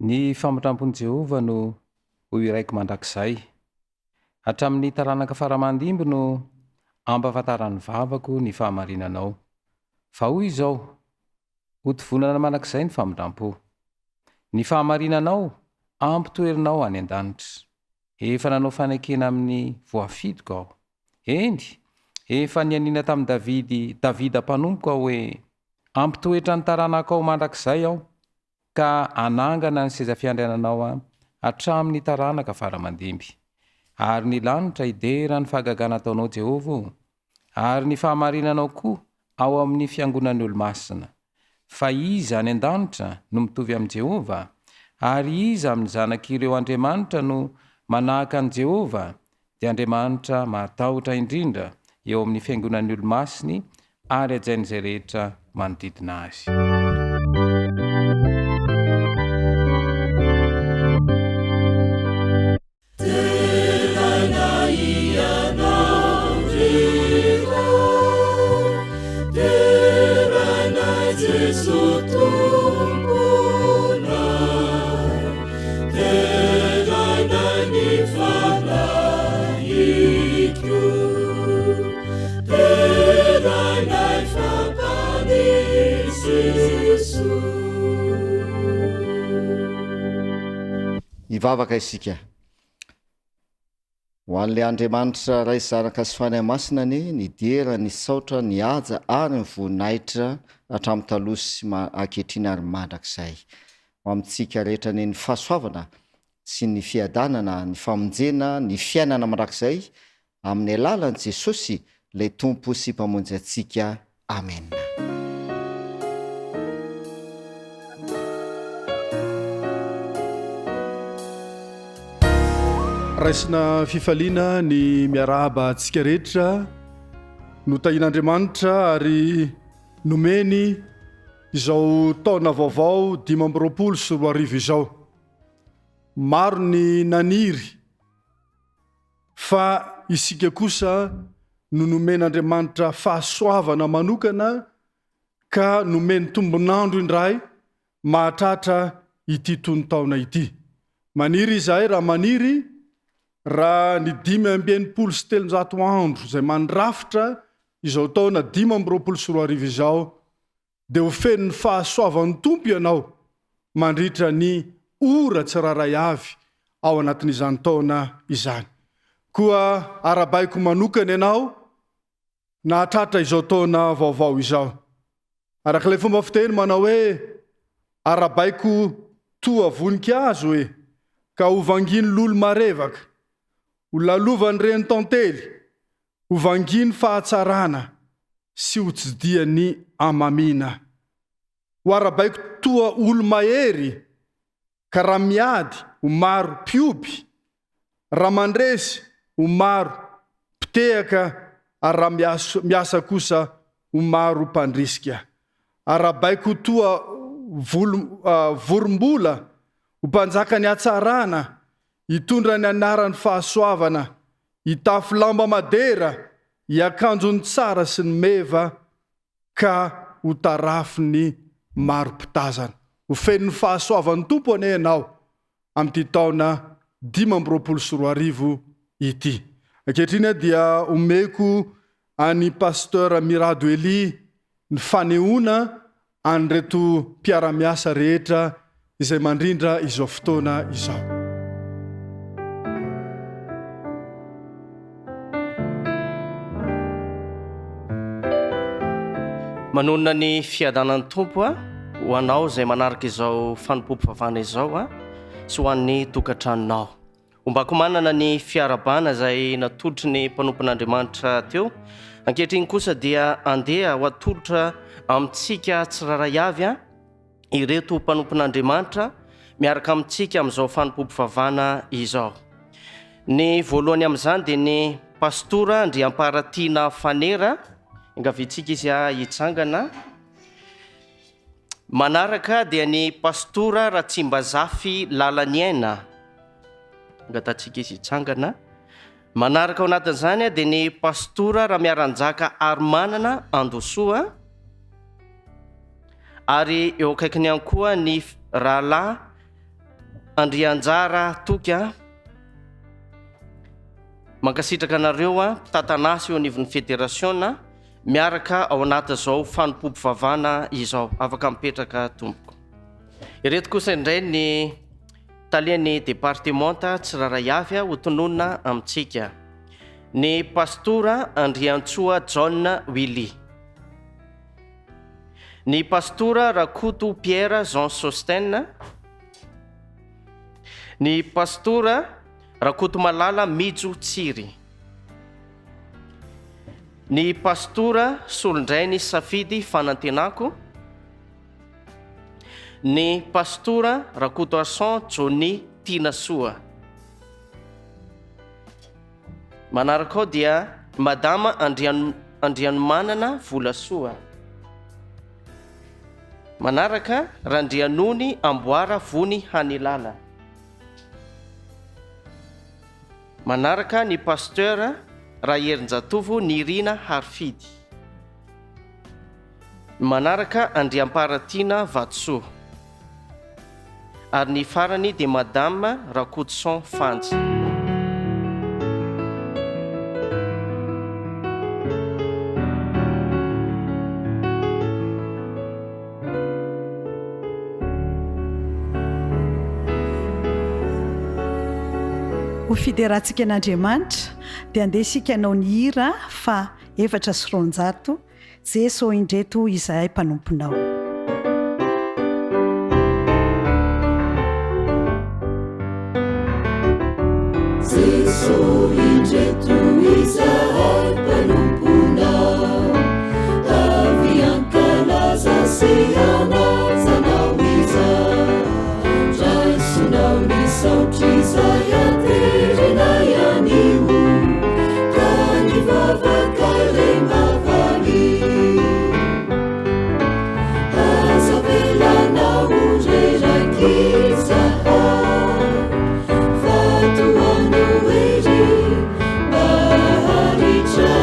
Ny famotrampon'i Jehovah no ho iraiky mandrakizay. Hatramin'ny taranaka faramandimby no ampahafantaran'ny vavako ny fahamarinanao. Fa hoy izao, hotovonana mandrakizay ny famotrampo. Ny fahamarinanao ampitoerinao any an-danitra. Efa nanao fanekena amin'ny voafidoko aho. Eny, efa nianina tamin'ny Davida mpanompoka hoe ampitoetra ny taranakao mandrakizay aho, ka anangana ny seza fiandriananao hatramin'ny taranaka faramandimby. Ary ny lanitra idera ny fahagagana ataonao Jehovah, ary ny fahamarinanao koa ao amin'ny fiangonan'ny olo-masina. Fa iza any an-danitra no mitovy amin'i Jehovah, ary iza amin'ny zanak'ireo Andriamanitra no manahaka an'i Jehovah, dia Andriamanitra matahotra indrindra eo amin'ny fiangonan'ny olo-masiny ary ajain'izay rehetra manodidina azy. Ivavaka isika ho an'le Andriamanitra ray zanaka sy fanahy masina ny dera, ny saotra, ny aja ary ny voninahitra hatramin'ny taloha sy ankehitriny ary mandrakizay. Ho amintsika rehetra ny fahasoavana sy ny fiadanana, ny famonjena, ny fiainana mandrakizay amin'ny alalan'i Jesosy ilay tompo sy mpamonjy antsika. Amen. Raisina fifaliana ny miarahaba antsika rehetra no tahin'Andriamanitra ary nomeny izao taona vaovao 2024 izao. Maro ny naniry fa isika kosa no nomen'Andriamanitra fahasoavana manokana ka nomeny tombonandro indray mahatratra ity tonotaona ity. Maniry izahay raha maniry raha ny 5,700 andro izay mandrafitra izao taona 2024 izao, dia ho feno ny fahasoavan'ny Tompo ianao mandritra ny ora tsiraray avy ao anatin'izany taona izany. Koa arabaiko manokana ianao nahatratra izao taona vaovao izao. Arak'ilay fomba fiteny manao hoe arabaiko toa voninkazo hoe ka hovanginy lolo marevaka, ho lalovany reny tantely, hovanginy fahatsarana sy ho tsidiany amamina. Ho arabaiko toa olo mahery ka raha miady ho maro pioby, raha mandresy ho maro pitehaka, ary raha miasa kosa ho maro mpandrisika. Arabaiko toa vorombola ho mpanjaka ny atsarana, hitondra ny anarany fahasoavana, hitafy lamba madera, hiakanjony tsara sy ny meva, ka ho tarafy ny maro-pitazana. Ho feno ny fahasoavan'ny tompo ane ianao amin'ity taona 2024 ity. Ankehitriny dia omeko any pasteur Mirado Eli ny fanehoana an'reto mpiara-miasa rehetra izay mandrindra izao fotoana izao. Manonona ny fiadanan'ny tompo ho anao izay manaraka izao fanompom-pivavahana izao sy ho an'ny tokantranonao. Ombako manana ny fiarabana izay natolotry ny mpanompon'Andriamanitra teo. Ankehitriny kosa dia andeha ho atolotra amintsika tsiraray avy ireto mpanompon'Andriamanitra miaraka amintsika amin'izao fanompom-pivavahana izao. Ny voalohany amin'izany dia ny pastora Andriamparatiana Fanera, ingavitsika izy hitsangana. Manaraka dia ny pastora Ratsimbazafy Lalaniaina, angatatsika izy hitsangana. Manaraka ao anatin'izany dia ny pastora Ramiaranjaka Armanana Andosoa, ary eo akaikiny ihany koa ny rahalahy Andrianjara Toky. Mankasitraka anareo mpitantanasa eo anivon'ny federasiona miaraka ao anatin'izao fanompom-pivavahana izao. Afaka mipetraka tompoko. Ireto kosa indray ny talian'ny departemanta tsiraray avy ho tononona amintsika. Ny pastora Andriantsoa John Willy, ny pastora Rakoto Pierre Jean Sosten, ny pastora Rakoto Malala Mijo Tsiry, ny pastora Solindrainy Safidy Fanantenako, ny pastora Rakoto Arsan Johnny Tinasoa. Manaraka ao dia madama Andrianomanana Volasoa. Manaraka Randrianony Amboara Vony Hanilala. Manaraka ny pasteur Raherinjatovo Nirina Harfidy. Manaraka Andriamparatiana Vatso. Ary ny farany dia madama Rakotson Fanjy. Ho fideratsika an'Andriamanitra dia andeha isika hanao ny hira fa 700 Jeso indreto izahay mpanomponao. Jeso indreto izahay mpanomponao, avy ankalaza sy hanajanao izay, raisonao ny saotry izay aterina ianio, ka ny vavaka ilay mavaly, aza velanao reraky izahay, fatoano ery mba haharitra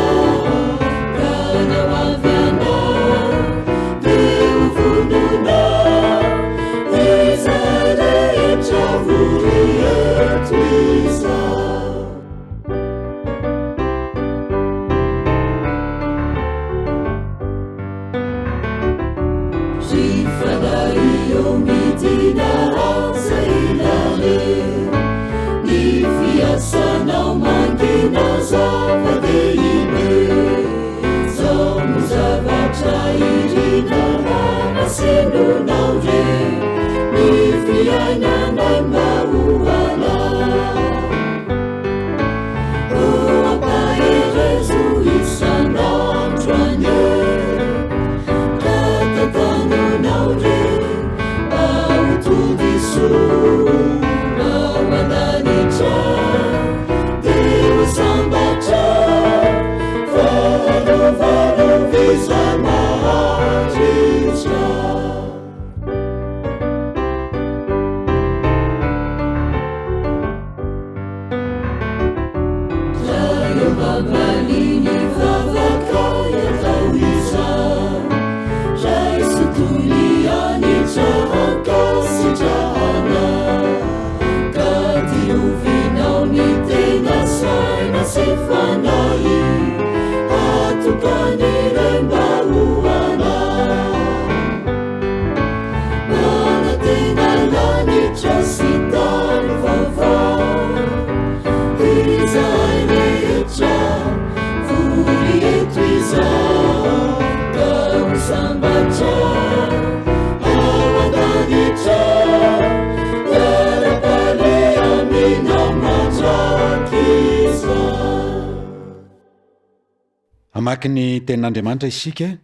mamaky ny tenin'Andriamanitra isika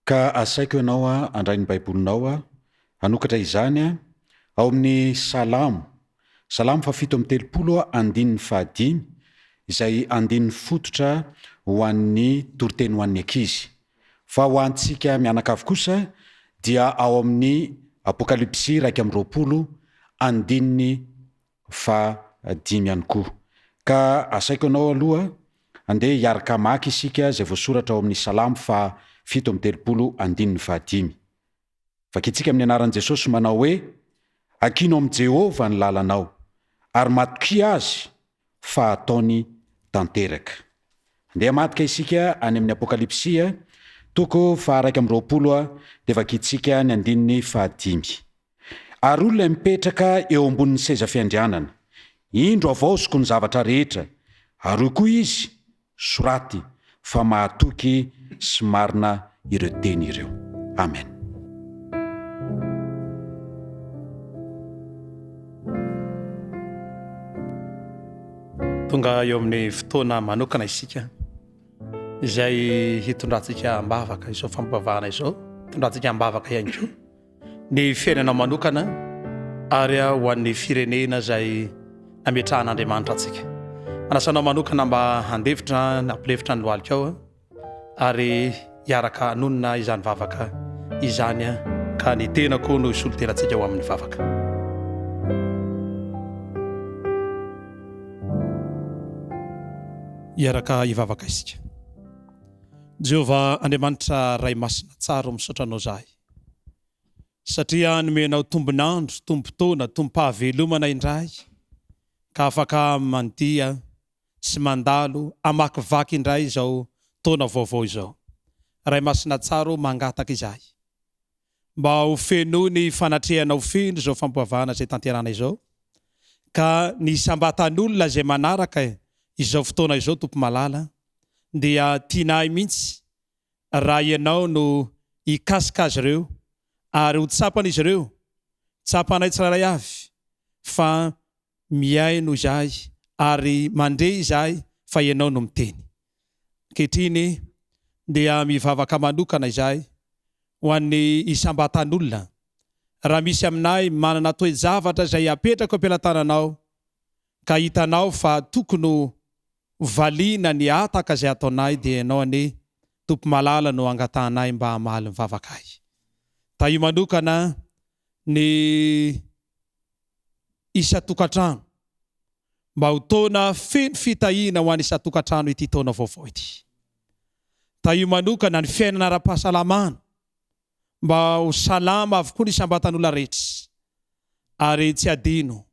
ka asaiko ianao andray ny baibolinao anokatra izany ao amin'ny salamo fa 7:35 izay andin'ny fototra ho an'ny toriteny ho an'ny ankizy. Fa ho antsika mianakavy kosa dia ao amin'ny apokalipsy 1:5 ihany koa. Ka asaiko ianao aloha andeha hiaraka maky isika zay voasoratra ao amin'ny salamo fa 7:35. Vakitsika amin'ny anaran'i Jesosy manao hoe: akino am' Jehova ny lalanao, ary matoky azy fa ataony tanteraka. Andeha matika isika any amin'ny apokalipsia 1:20 dia vakitsika ny 5. Ary olona mipetraka eo ambonin'ny seza fiandrianana, indro avaosiko ny zavatra rehetra, ary koa izy soraty fa mahatoky sy marina ireo teny ireo. Amen. Tonga eo amin'ny fotoana manokana isika izay hitondrantsika ambavaka izao fampavahana izao, hitondrantsika ambavaka ihany koa ny fiainana manokana ary ho an'ny firenena izay nametrahan'Andriamanitra antsika. Anasanao manokana mba handevitra nampilevitra ny lohalika ao ary hiaraka hanonona izany vavaka izany ka ny tenako no isolo tenantsika ho amin'ny vavaka. Hiaraka hivavaka isika. Jehovah Andriamanitra ray masina tsara misaotra anao zahay, satria nomenao tombonandro, tombontona, tombom-pahavelomana indray ka afaka mandia sy mandalo amakivaky indray izao taona vaovao izao. Ray masina tsara mangataka izahay mba ho feno ny fanatrehanao feno izao fampavahana izay tanterana izao, ka ny sambatan'olona izay manaraka izao fotoana izao tompo malala dia tianahy mihitsy raha ianao no hikasika azy ireo ary ho tsapana izy ireo, tsapanay tsiraray avy fa miaino izahay ary mandre izahay fa ianao no miteny. Ankehitriny dia mivavaka manokana izahay ho an'ny isambatan'olona. Raha misy aminay manana toe-javatra izay apetraka am-pelantananao ka hitanao fa tokony valiana ny ataka izay ataonay, dia ianao ane tompo malala no angatanay mba hamaly mivavaka ahy. Ta io manokana ny isa-tokantrano mba ho taona feno fitahiana ho an'ny isa-tokantrano ity taona vaovao ity. Ta io manokana ny fiainana ara-pahasalamana mba ho salama avokoa ny sambatan'olona rehetra, ary tsy adino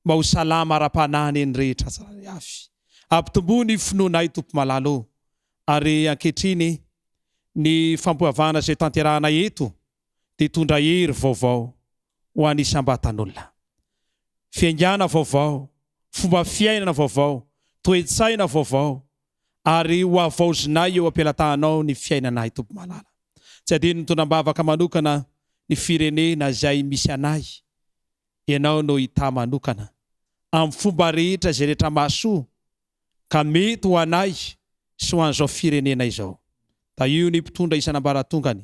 mba ho salama ara-panany eny rehetra tsara avy. Ampitombo ny finoanay tompo malalo, ary ankehitriny ny fampoavana izay tanterahana eto dia tondra hery vaovao ho an'ny sambatan'olona. Fiaingana vaovao, fomba fiainana vaovao, toe-tsaina vaovao, ary ho avaozinay eo am-pelantanao ny fiainanay tompo malala. Tsy adino mitondram-bavaka manokana ny firenena izay misy anay, ianao no hita manokana amin'ny fomba rehetra izay rehetra mahasoa ka mety ho anay sy ho an'izao firenena izao. Da io ny mpitondra isan'ambaratongany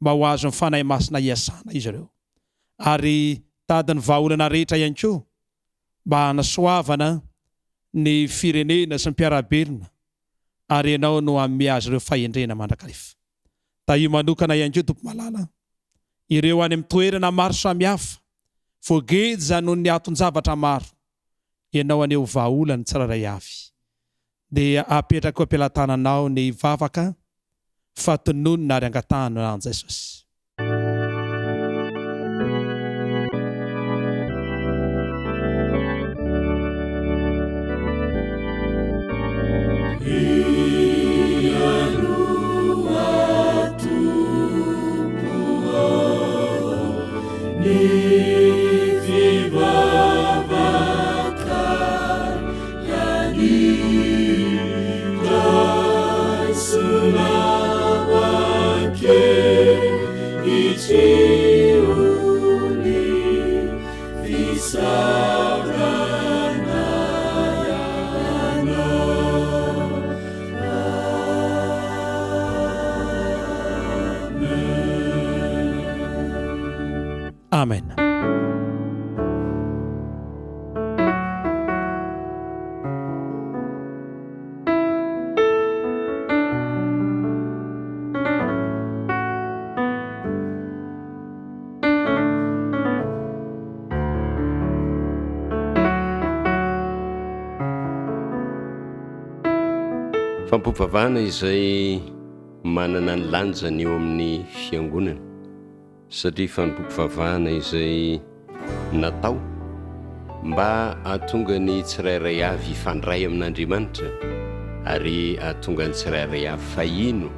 mba ho azo mifanahy masina hiasana izy ireo, ary tady ny vahaolana rehetra ihany koa mba hanasoavana ny firenena sy ny mpiarabelona, ary ianao no amme azy ireo fahendrena mandrakarifa. Da io manokana ihany koa tompo malala ireo any amin'ny toerana maro samihafa voageja noho ny aton-javatra maro, ianao aneo vahaolany tsiraray avy, dia apetraka eo am-pelantananao ny vavaka fatononona ary angatahana an'i Jesosy. amen. Fampovavahana izay manana ny lanjany eo amin'ny fiangonana, satria fampovavahana izay natao mba ahatonga ny tsirairay avy ifandray amin'Andriamanitra ary ahatonga ny tsirairay avy fahino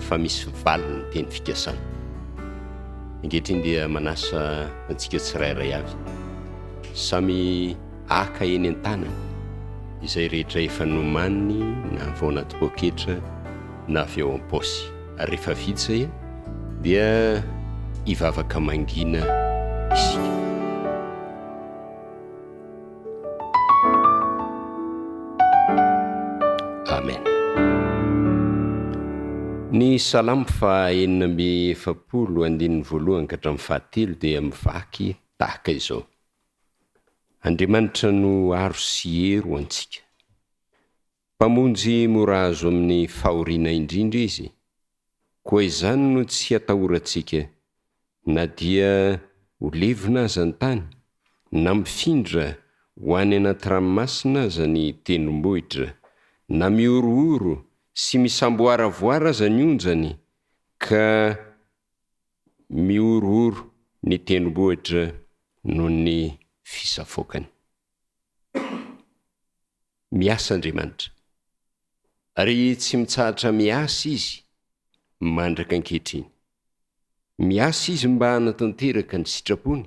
fa misy valiny teny fikasana. Ankehitriny dia manasa antsika tsirairay avy samy aka eny an-tanany izay rehetra efa nomaniny na vao anaty poketra na avy ao am-paosy, ary rehefa vita zay dia hivavaka mangina isika. Amen. Ny salamo 471 ka hatramin'ny 7 dia mivaky tahaka izao: Andriamanitra no aro sy hero antsika, mpamonjy mora azo amin'ny fahoriana indrindra izy, koa izany no tsy atahorantsika, na dia ho levina aza ny tany, na mifindra ho any anaty ranomasina aza ny tendrombohitra, na miorooro sy misamboaravoara aza ny onjany, ka miorooro ny tendrombohitra noho ny fisafokany. Miasa Andriamanitra, ary tsy mitsahatra miasa izy mandraka ankehitriny. Miasa izy mba hanatanteraka ny sitrapony,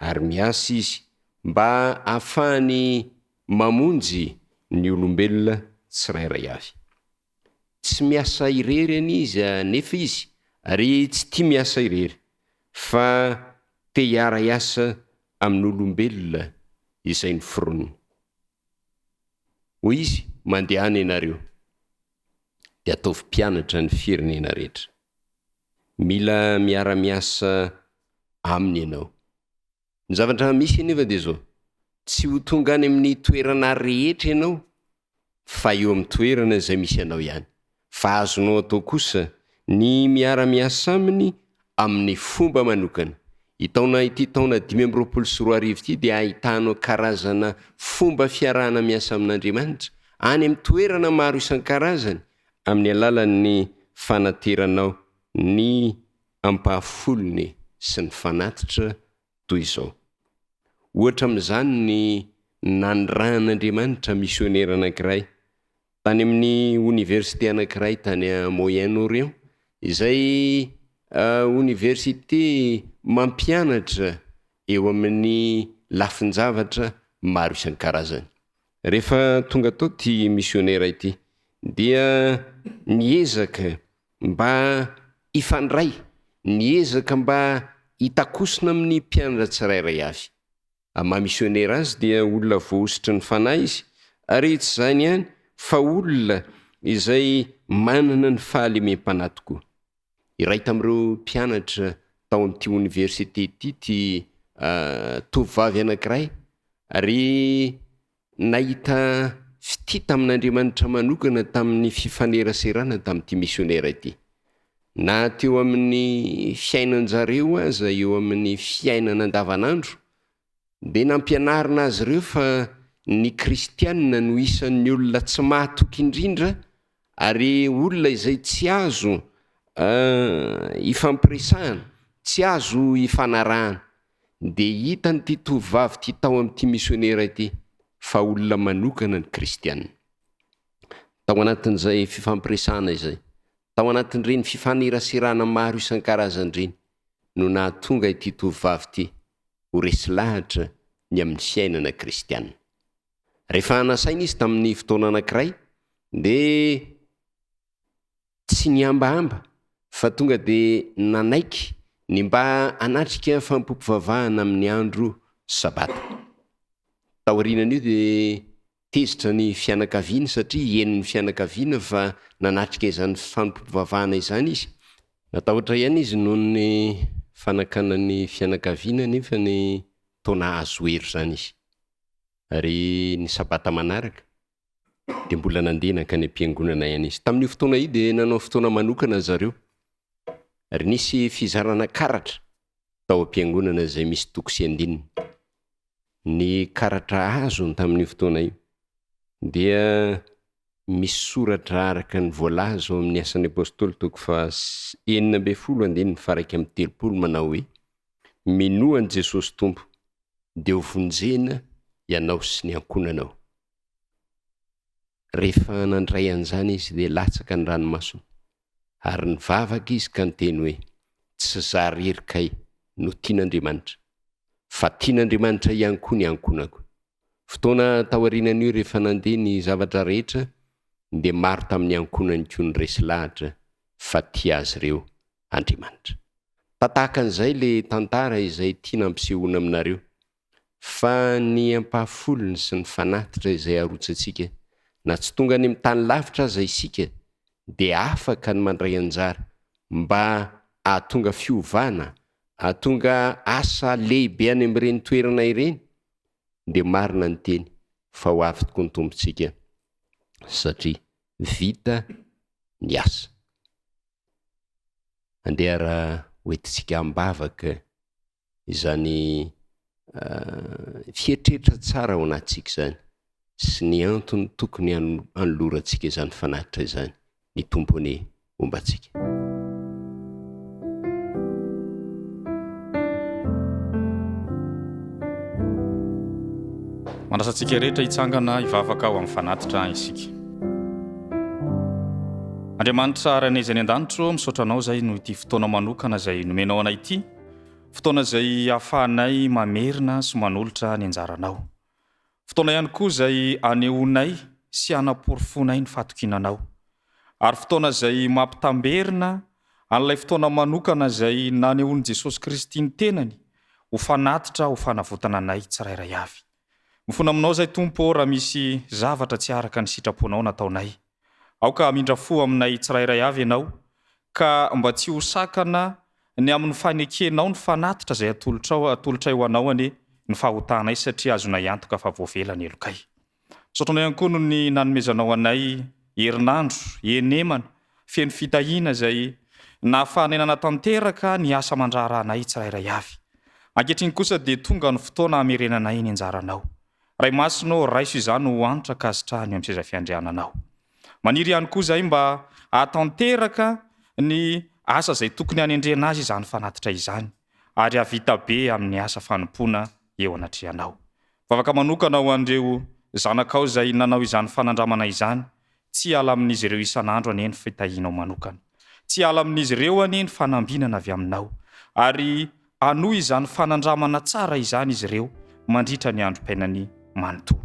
ary miasa izy mba ahafahany mamonjy ny olombelona tsirairay avy. Tsy miasa irery izy nefa izy, ary tsy tia miasa irery, fa te hiara-iasa amin'ny olombelona izay ny foroniny. Hoy izy, mandehana ianareo dia ataovy mpianatra ny firenena rehetra. Mila miara-miasa aminy ianao. Ny zavatra misy anefa dia zao: tsy ho tonga any amin'ny toerana rehetra ianao fa eo amin'ny toerana izay misy ianao ihany, fa azonao atao kosa ny miara-miasa aminy amin'ny fomba manokana. Itaona ity taona 2024 ity dia ahitanao karazana fomba fiarahana miasa amin'Andriamanitra any amin'ny toerana maro isan-karazany, amin'ny alalan'ny fanateranao ny ampahafolony sy ny fanatitra toy izao. Ohatra amin'izany ny nandrahan'Andriamanitra misionera anankiray tany amin'ny université anankiray tany à Moyen-Orient, izay université mampianatra eo amin'ny lafin-javatra maro isan-karazany. Rehefa tonga tao ty misionera ity dia niezaka mba ifandray, niezaka mba hitakosina amin'ny mpianatra tsirairay avy. Maha misionera azy dia olona voaositry ny fanahy izy, ary tsy zany ihany fa olona izay manana ny fahalemem-panahy tokoa. Iray tamin'ireo mpianatra tao amin'ity université ity ty tovovavy anankiray, ary nahita fitita amin'Andriamanitra manokana tamin'ny fifaneraserana tamin'ity misionera ity. Na teo amin'ny fiainan-jareo aza, eo amin'ny fiainana andavanandro, dia nampianarina azy ireo fa ny kristianina no isan'ny olona tsy mahatoky indrindra, ary olona izay tsy azo ifampiresahana, tsy azo ifanarahana. Dia hitany ty tovovavy ty tao amin'ity misionera ity fa olona manokana ny kristianina. Tao anatin'izay fifampiresahana izay, tao anatin'ireny fifaneraserana maro isan-karazany ireny, no nahatonga ity tovovavy ity ho resy lahatra ny amin'ny fiainana kristianina. Rehefa nasaina izy tamin'ny fotoana anankiray, dia tsy niambahamba, fa tonga dia nanaiky ny mba hanatrika fampopovavahana amin'ny andro sabata. Taorianan'io dia tezitra ny fianakaviana, satria henon'ny fianakaviana fa nanatrika izany fampopovavahana izany izy. Natahotra ihany izy noho ny fanakana ny fianakaviana nefa ny taona azo hery zany izy. Ary ny sabata manaraka dia mbola nandenaka ny ampiangonana ihany izy. Tamin'io fotoana io dia nanao fotoana manokana zareo. Ary nisy fizarana karatra tao ampiangonana izay misy toko sy andininy. Ny karatra azony tamin'io fotoana io dia misy soratra araka ny voalaza ao amin'ny asan'ny apôstôly toko fa 9:10 manao hoe minoan Jesosy Tompo dia ho vonjena ianao sy ny ankonanao. Rehefa nandray an'izany izy dia latsaka ny ranomasina ary nivavaka izy ka niteny hoe tsy za rery kay no tian'Andriamanitra fa tian'Andriamanitra ihany koa ny ankonako. Fotoana taorianan'io rehefa nandeha ny zavatra rehetra dia maro tamin'ny ankonany koa ny resy lahatra fa tia azy ireo Andriamanitra. Tahaka an'izay le tantara izay tiana ampisehoana aminareo fa ny ampahafolony sy ny fanatitra izay arotsantsika na tsy tonga any amin'ny tany lavitra aza isika dia afaka ny mandray anjara mba ahatonga fiovana, ahatonga asa lehibe any amin'ireny toerana ireny dia marina ny teny fa ho avy tokoa ny tompontsika satria vita ny asa. Andeha raha hoentintsika ambavaka izany fietrehitra tsara ao anatintsika izany sy ny antony tokony anolorantsika izany fanatitra izany ny tompony ombantsika. Manasantsika rehetra hitsangana hivavaka ao amin'ny fanatitra isika. Andriamanitra aranay izay ny an-danitro, misaotra anao izay no ity fotoana manokana izay nomenao anay ity, fotoana izay ahafahanay mamerina sy manolotra ny anjaranao. Fotoana ihany koa izay anehoanay sy anaporafonay ny fahatokinanao. Ary fotoana izay mampitamberina an'ilay fotoana manokana izay nanehoan'i Jesosy Kristy ny tenany ho fanatitra ho fanavotana anay tsirairay avy. Mifona aminao izay Tompo raha misy zavatra tsy araka ny sitraponao nataonay. Aoka mindrafo aminay tsirairay avy ianao ka mba tsy ho sakana ny amin'ny fanekenao ny fanatitra izay atolotra eo anao ane ny fahotanay satria azonay antoka fa voavelany elokay. Misaotra ihany koa no ny nanomezanao anay herinandro, enemana, feno fitahiana izay nahafahanay nanatanteraka ny asa mandrara anay tsirairay avy. Ankehitriny kosa dia tonga ny fotoana hamerenanay ny anjaranao. Ray masino raiso izany ho antra kasitrahany amin'ny seza fiandriananao. Maniry ihany koa izay mba ahatanteraka ny asa izay tokony hanendrena azy izany fanatitra izany ary havita be amin'ny asa fanompoana eo anatrehanao. Vavaka manokana ho andreo zanakao izay nanao izany fanandramana izany, tsy ala amin'izy ireo isan'andro ane ny fitahianao manokana, tsy ala amin'izy ireo ane ny fanambinana avy aminao, ary anoy izany fanandramana tsara izany izy ireo mandritra ny androm-painany manontolo.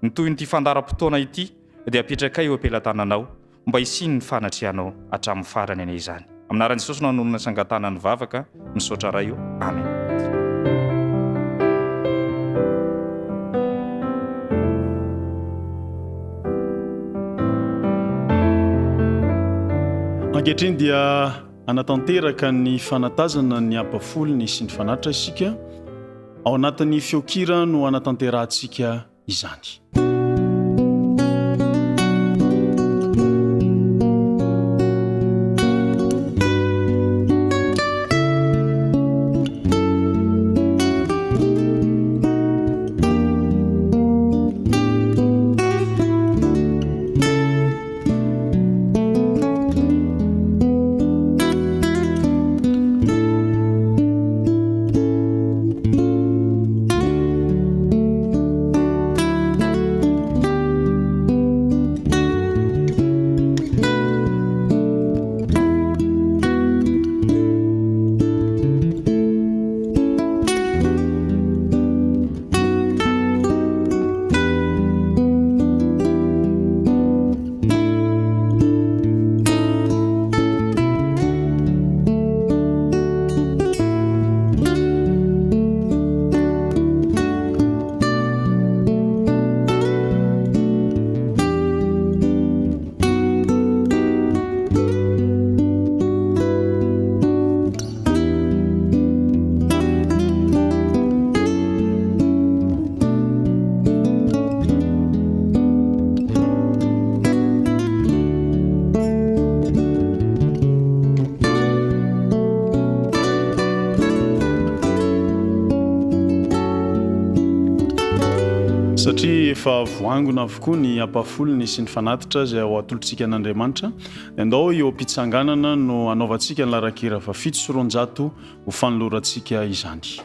Ny toy nyity fandaram-potoana ity dia apetrakay eo ampelantananao mba hisiny ny fanatrehanao hatramin'ny farany ane izany. Aminaran'i Jesosy no hanonona sangatana ny vavaka, misaotra ray io. Amen. Ankehitriny dia anatanteraka ny fanatazana ny ampafolony sy ny fanatitra isika ao anatin'ny fiokira no anatanterantsika izany. satria efa voangona avokoa ny ampafolony sy ny fanatitra zay ao atolotsika an'Andriamanitra. Andao eo am-pitsanganana no anaovantsika ny larakira fa 700 ho fanolorantsika izany.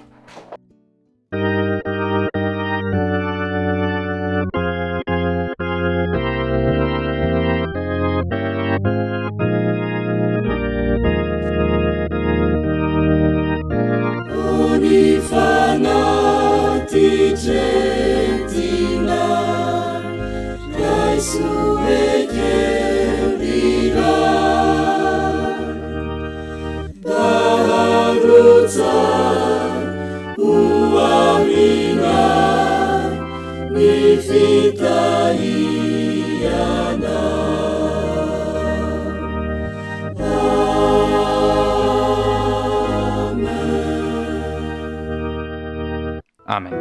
Amen.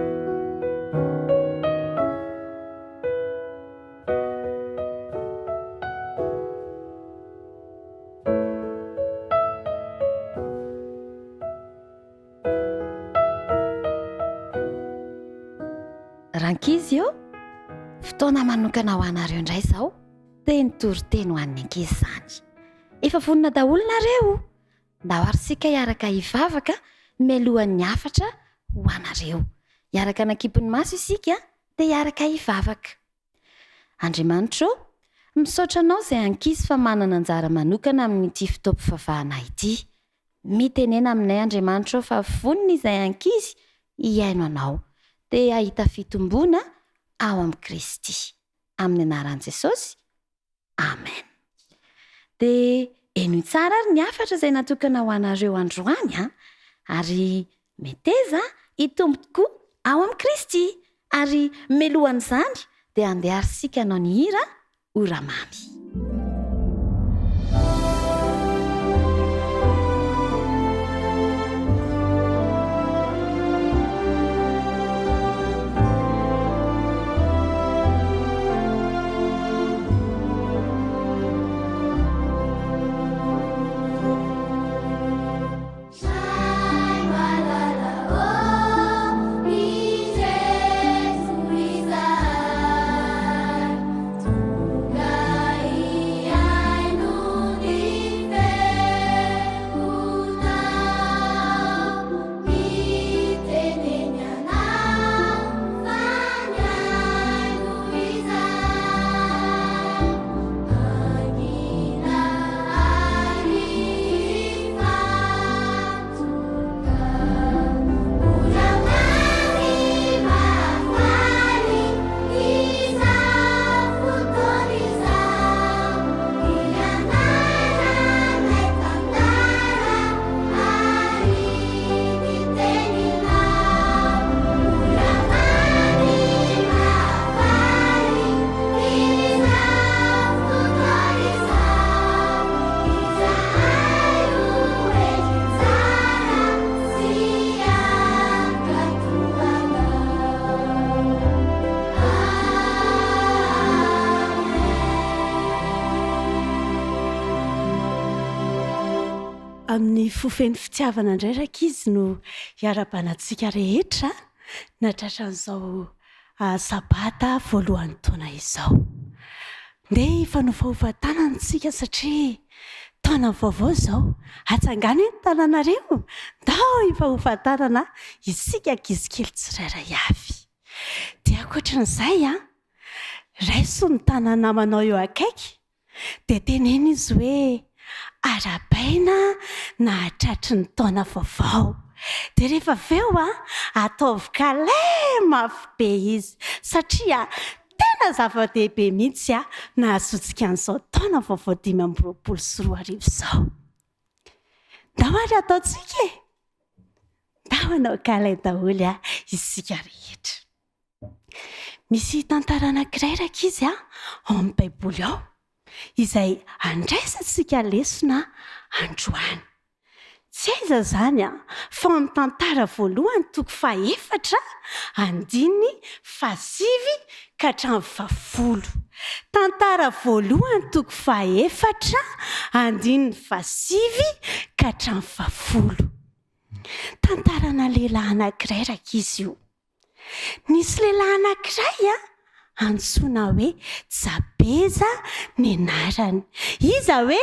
Rankizy io fotoana manokana ho anareo indray izao, teny toriteny ho an'ny ankizy izany. Efa vonona daholo nareo, nda hoarisika hiaraka hivavaka mialohan'ny hafatra ho anareo. Hiaraka nakipony maso isika dia hiaraka hivavaka. Andriamanitra, misaotra anao izay ankizy fa manana anjara manokana amin'ity fitaom-pivavahana ity. Mitenena aminay Andriamanitra fa vonona izay ankizy hiaino anao dia ahita fitombona ao amin'ny Kristy. Amin'ny anaran'i Jesosy. Amen. Dia eno tsara ary ny hafatra izay natokana ho anareo androany, ary meteza hitombo tokoa ao amin'ny Kristy. Ary melohan'izany dia andeha arisika anao ny hira oramamy. Amin'ny fofeny fitiavana indray rankizy no hiara-banantsika rehetra natratran'izao sabata voalohan'ny taona izao. Ndeha hifanovanovatanantsika satria taona vaovao izao. Hatsangany ny tananareo, ndao hifahofantanana isika ankizy kely tsirairay avy. Dia ankoatran'izay raiso ny tanana namanao eo akaiky dia tenena izy hoe arabaina na hatratry ny taona vaovao. Dia rehefa aveo ataovy kalay mafy be izy satria tena zava-dehibe mihitsy na hazotsika an'izao taona vaovao 2024 izao. Ndao ary ataontsika e, ndao anao kalay daholo isika rehetra. Misy tantara anankiray rankizy ao amin'ny Baiboly ao izay andraisantsika lesona androany. Tsy aiza izany fa amin'ny tantara voalohany toko 4 andiny 7 ka hatramin'ny 10. Tantara voalohany toko 4 andiny 7 ka hatramin'ny 10. Tantarana lehilahy anankiray rankizy io. nisy lehilahy anankiray antsoina hoe Jabeza ny anarany. Iza hoe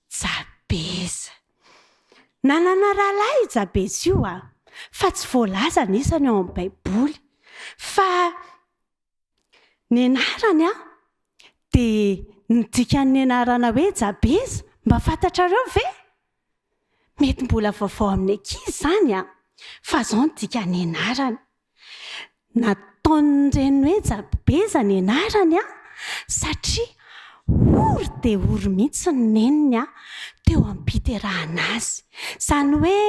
Jabeza. Nanana rahalahy Jabeza io fa tsy voalaza anisany ao amin'ny Baiboly. Fa ny anarany dia nidikan'ny anarana hoe Jabeza. Mba fantatrareo ve? Mety mbola vaovao amin'ny ankizy izany fa zao ny dikan'ny anarany. Nataon'ireny hoe Jabeza ny anarany satria ory dia ory mihitsy ny neniny teo am-piterahana azy. Izany hoe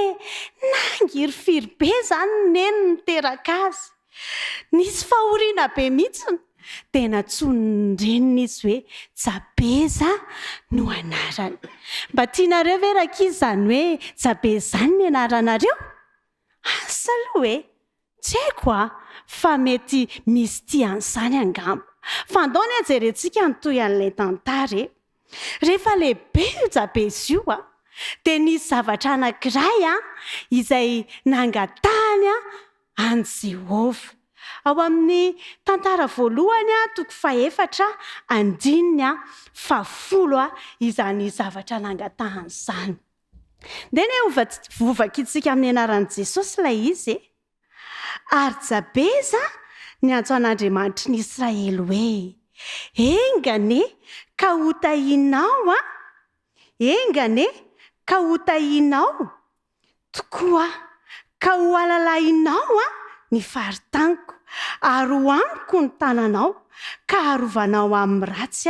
nangiry firy be izany ny neniny niteraka azy. Nisy fahoriana be mihitsy dia natsoiny reniny izy hoe Jabeza no anarany. Mba tianareo ve rakizy izany hoe Jabeza izany ny anaranareo? Asa aloha tsy haiko fa mety misy tian'izany angamba. Fa andao ny ajerentsika nytoy an'ilay tantara. Rehefa lehibe io Jabeza io dia nisy zavatra anankiray izay nangatahany an Jehova. Ao amin'ny tantara voalohany 4:4 izany zavatra nangatahany izany. Dia vovakitsika amin'ny anaran'i Jesosy ilay izy. Ary Jabeza ny antso an'Andriamanitra ny Israely hoe engane ka hotahinao engane ka hotahinao tokoa ka ho alalahinao ny faritaniko ary ho amiko ny tananao ka arovanao amin'ny ratsy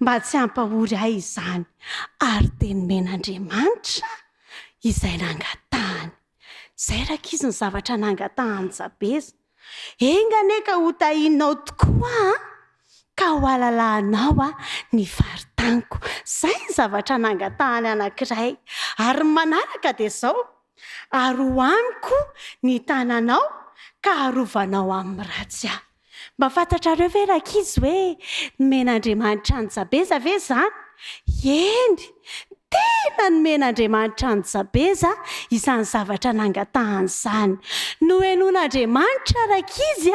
mba tsy hampahory ahy izany. Ary tenomen'Andriamanitra izay nangatahany. Izay rakizy ny zavatra nangatahany Jabeza. Engane ka hotahinao tokoa ka ho alalahinao ny faritaniko. Izay ny zavatra nangatahany anankiray. Ary manaraka dia izao, ary ho amiko ny tananao ka arovanao amin'ny ratsy. Mba fantatrareo ve rakizy hoe nomen'Andriamanitra ny Jabeza ve izany? Eny, tena nomen'Andriamanitra ny Jabeza izany zavatra nangatahany izany. Nohenon'Andriamanitra rakizy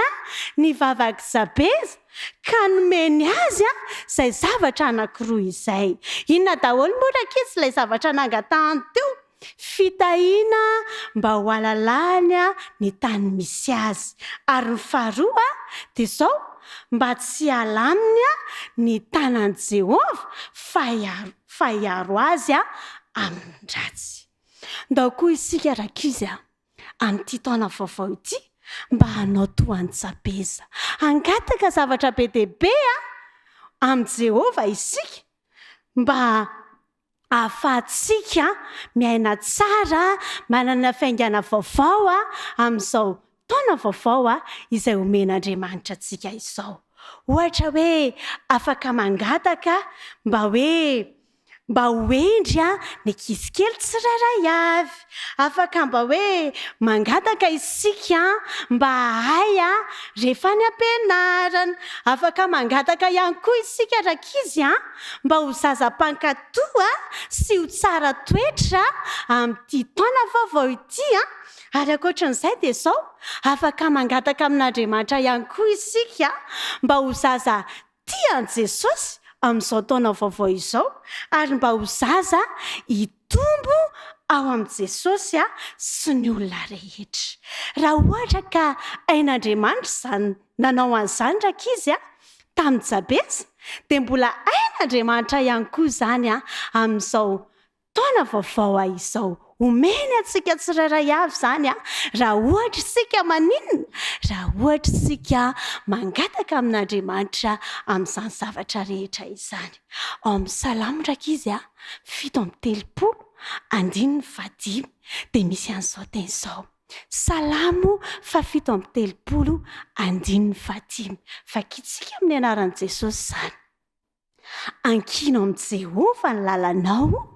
ny vavaka Jabeza ka nomeny azy izay zavatra anankiroa izay. Inona daholo moa rakizy ilay zavatra nangatahany teo? Fitahiana mba ho alalahany ny tany misy azy. Ary ny faharoa dia izao, mba tsy halaminy ny tanan' Jehova fa hiaro azy amin'ny ratsy. Ndao koa isika rakizy amin'ity taona vaovao ity mba hanao toa an'i Jabeza. Hangataka zavatra be dia be amin'i Jehova isika mba ahafahantsika miaina tsara, manana faingana vaovao amin'izao taona vaovao izay omen'Andriamanitra antsika izao. Ohatra hoe afaka mangataka mba ho endry ny ankizy kely tsirairay avy. Afaka mba hoe mangataka isika mba ahay rehefa ny ampianarana. Afaka mangataka ihany koa isika rakizy mba ho zazam-pankatoa sy ho tsara toetra amin'ity taona vaovao ity. Ary ankoatran'izay dia izao, afaka mangataka amin'Andriamanitra ihany koa isika mba ho zaza tian'i Jesosy amin'izao taona vaovao izao, ary mba ho zaza hitombo ao amin'i Jesosy sy ny olona rehetra. Raha ohatra ka ain'Andriamanitra izany nanao an'izany rakizy tamin'i Jabeza, dia mbola ain'Andriamanitra ihany koa izany amin'izao taona vaovao izao. Omeny antsika tsirairay avy izany raha ohatra isika maninona, raha ohatra isika mangataka amin'Andriamanitra amin'izany zavatra rehetra izany. Ao amin'ny Salamo rakizy 7:30 dia misy an'izao teny izao. Salamo 7:30. Vakitsika amin'ny anaran'i Jesosy izany. Ankino amin'i Jehova ny lalanao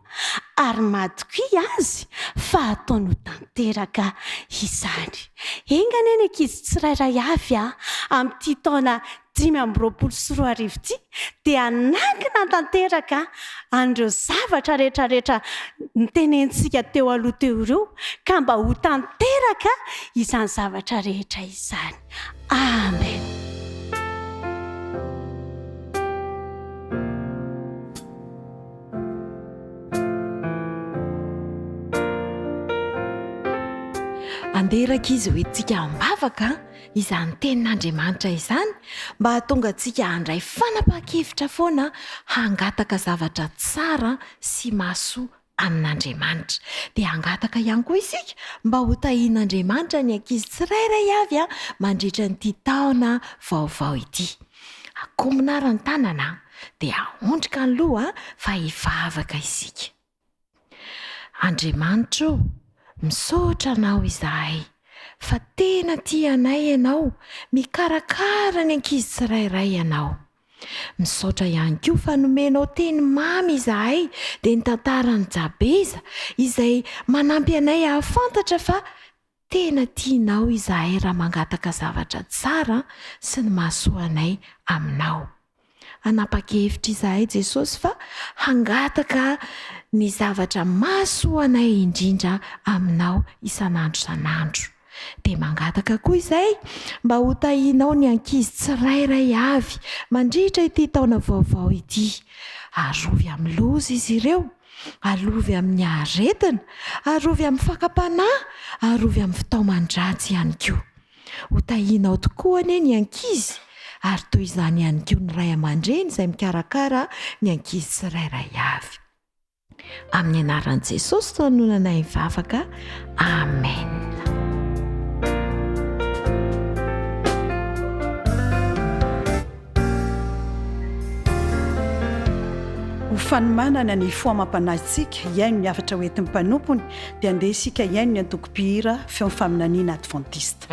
ary matoky azy fa ataony tanteraka izany. Engane ny ankizy tsirairay avy amin'ity taona 5:20 ity dia anankina tanteraka an'ireo zavatra rehetrarehetra nitenentsika teo aloha teo ireo ka mba ho tanteraka izany zavatra rehetra izany. Amen. anderaka izy hoentsika ambavaka izany tenin'Andriamanitra izany mba hahatonga antsika handray fanapahan-kevitra foana hangataka zavatra tsara sy mahasoa amin'Andriamanitra. Dia hangataka ihany koa isika mba ho tahian'Andriamanitra ny ankizy tsirairay avy mandritra nyity taona vaovao ity. Akomonara ny tanana dia ahondrika ny loha fa hivavaka isika. Andriamanitra o, misaotra anao izahay fa tena tianay ianao, mikarakara ny ankizy tsirairay ianao. Misaotra ihany koa fa nomenao teny mamy izahay dia ny tantarany Jabeza izay manampy anay ahafantatra fa tena tianao izahay raha mangataka zavatra tsara sy ny mahasoa anay aminao. Anapa-kevitra izahay Jesosy fa hangataka ny zavatra mahasoa anay indrindra aminao isan'andro isan'andro. Dia mangataka koa izay mba ho tahianao ny ankizy tsirairay avy mandritra ity taona vaovao ity. Arovy amin'ny loza izy ireo, alovy amin'ny aretina, arovy amin'ny fakapanahy, arovy amin'ny fitaoman-dratsy ihany koa. Ho tahianao tokoa anie ny ankizy ary toy izany ihany koa ny ray aman-dreny izay mikarakara ny ankizy tsirairay avy. Amin'ny anaran'i Jesosy tanonanay mivavaka. Amen. Ho fanomanana ny foamam-panahintsika iaino ny afatra hoentin'ny mpanompony dia andeha isika iaino ny antoko-pihira feo faminaniana adventiste.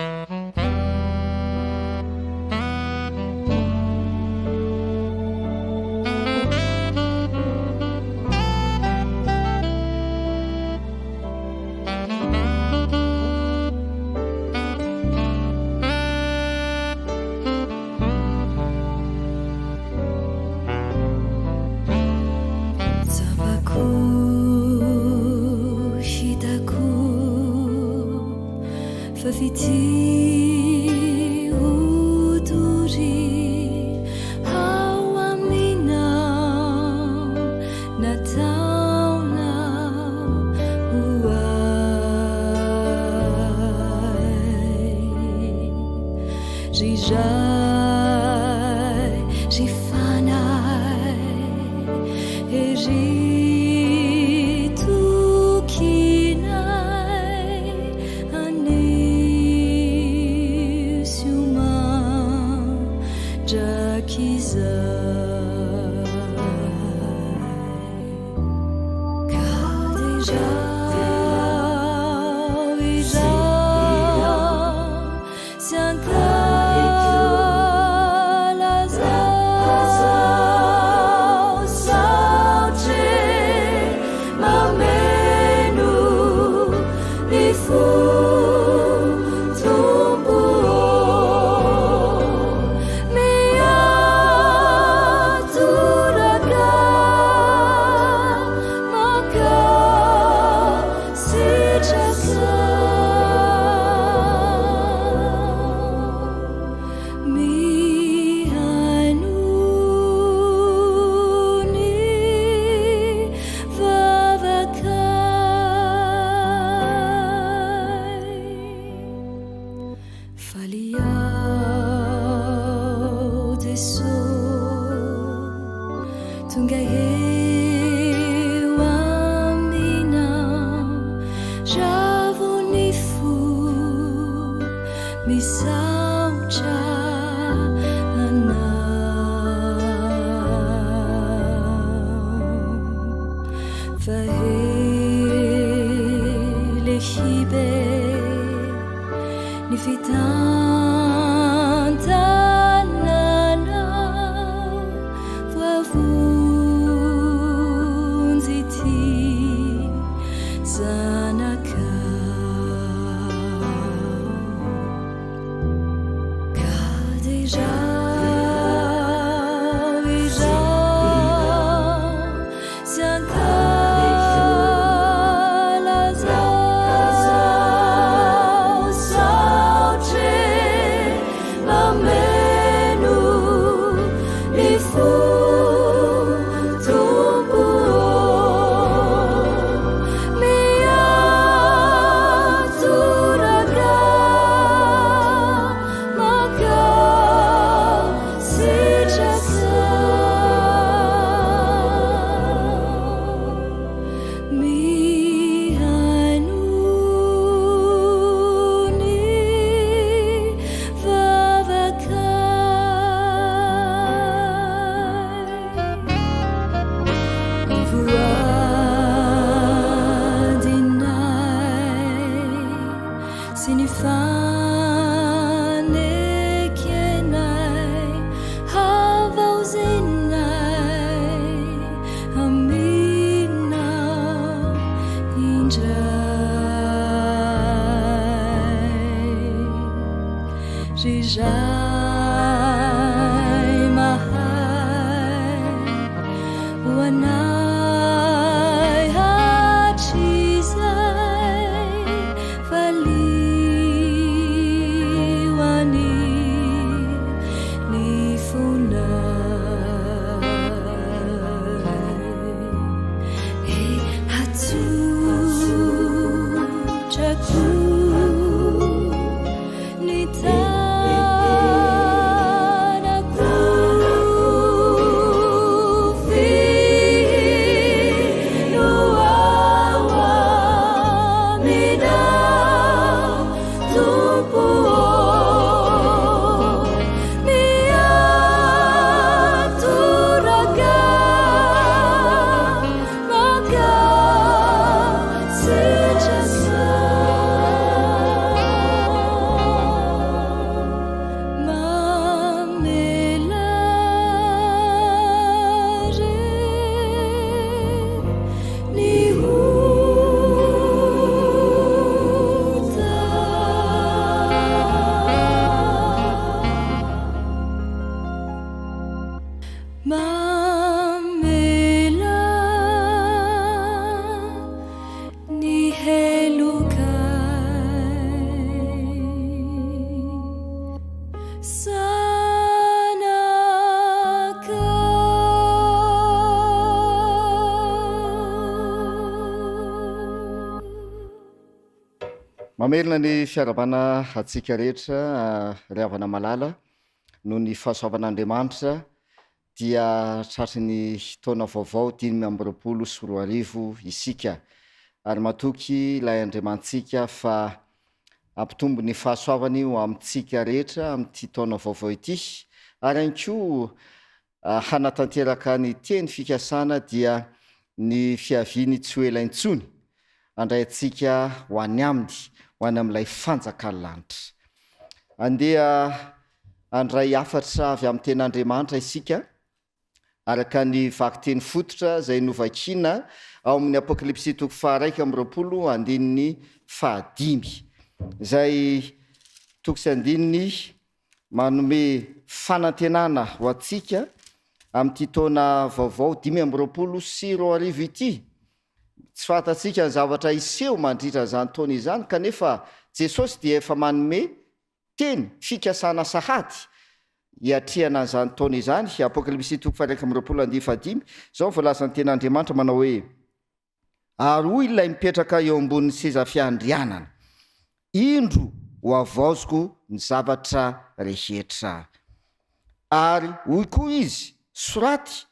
Kadejah indray mahay hoanay hatrizay falihoany ny fonay e hatsotrako ny tanako finoawamina tompo miatoraka maka sitrasa mamelare ny hota mamela ny helokay sanaka mamelona ny fiarabana atsika rehetra ry havana malala noho ny fahasoavan'andriamanitra dia tratry ny taona vaovao 2024 isika ary matoky ilay andriamantsika fa ampitombo ny fahasoavany ho amintsika rehetra amin'ity taona vaovao ity ary ihany koa hanatanteraka ny teny fikasana dia ny fiaviany tsy ho elaintsony andray antsika ho any aminy ho any amin'ilay fanjakan'lanitra andeha andray afatra avy amin'ny ten'andriamanitra isika araka ny vakiteny fototra izay novakina ao amin'ny apokalipsy toko 1:20 izay toko sy andininy manome fanantenana ho atsika amin'ity taona vaovao 2024 ity tsy fantatsika ny zavatra iseho mandritra zany taona izany kanefa Jesosy dia efa manome teny fikasana sahady hiatrehana an'izany taona izany apokalipsy toko 1:20 zao voalaza ny ten'andriamanitra manao hoe ary hoy ilay mipetraka eo ambonin'ny seza fiandrianana indro ho avaozoko ny zavatra rehetra ary hoy koa izy soraty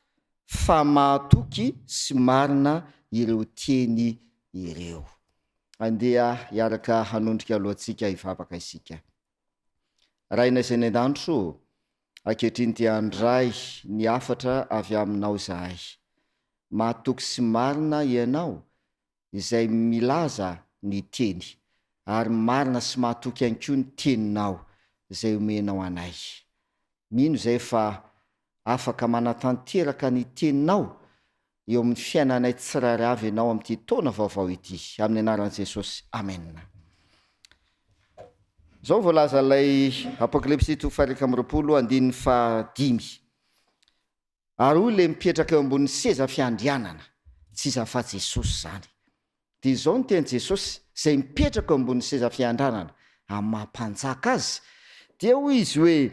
fa mahatoky sy marina ireo teny ireo andeha hiaraka hanondrika alohantsika hivavaka isika raina izay ny an-danitro ankehitriny dia andray ny afatra avy aminao zahay mahatoky sy marina ianao izay milaza ny teny ary marina sy mahatoky ihany koa ny teninao izay omenao anay mino izay fa afaka manatanteraka ny teninao eo amin'ny fiainanay tsirairy avy ianao amin'ity taona vaovao ity amin'ny anaran'i Jesosy amen. Zao voalaza ilay apokalipsy 1:20 ary hoy le mipetraka eo ambonin'ny seza fiandrianana tsy iza fa Jesosy zany dia izao ny teny Jesosy izay mipetraka eo ambonin'ny seza fiandrianana amin'ny mampanjaka azy dia hoy izy hoe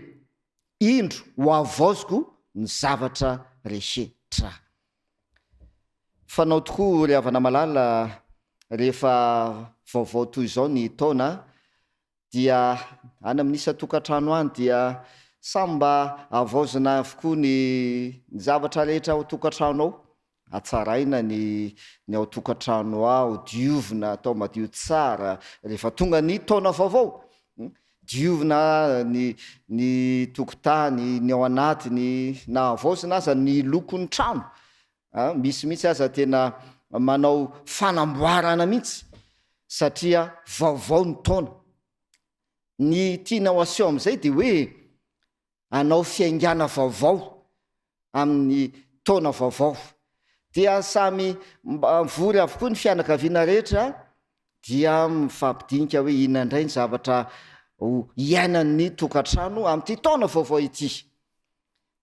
indro ho avaozoko ny zavatra rehetra. Fanao tokoa ry havana malala rehefa vaovao toy izao ny taona dia any amin'ny isa-tokantrano any dia samy mba avaozina avokoa ny zavatra rehetra ao tokantrano ao atsaraina ny ao tokantrano ao diovina atao madio tsara rehefa tonga ny taona vaovao diovina ny tokotany ny ao anatiny na avaozina aza ny lokon'ny trano misy mihitsy aza tena manao fanamboarana mihitsy satria vaovao ny taona ny tianao aseho amin'izay dia hoe anao fiaingana vaovao amin'ny taona vaovao dia samy mivory avokoa ny fianakaviana rehetra dia mifampidinika hoe inona indray ny zavatra iainan'ny tokantrano amin'ity taona vaovao ity.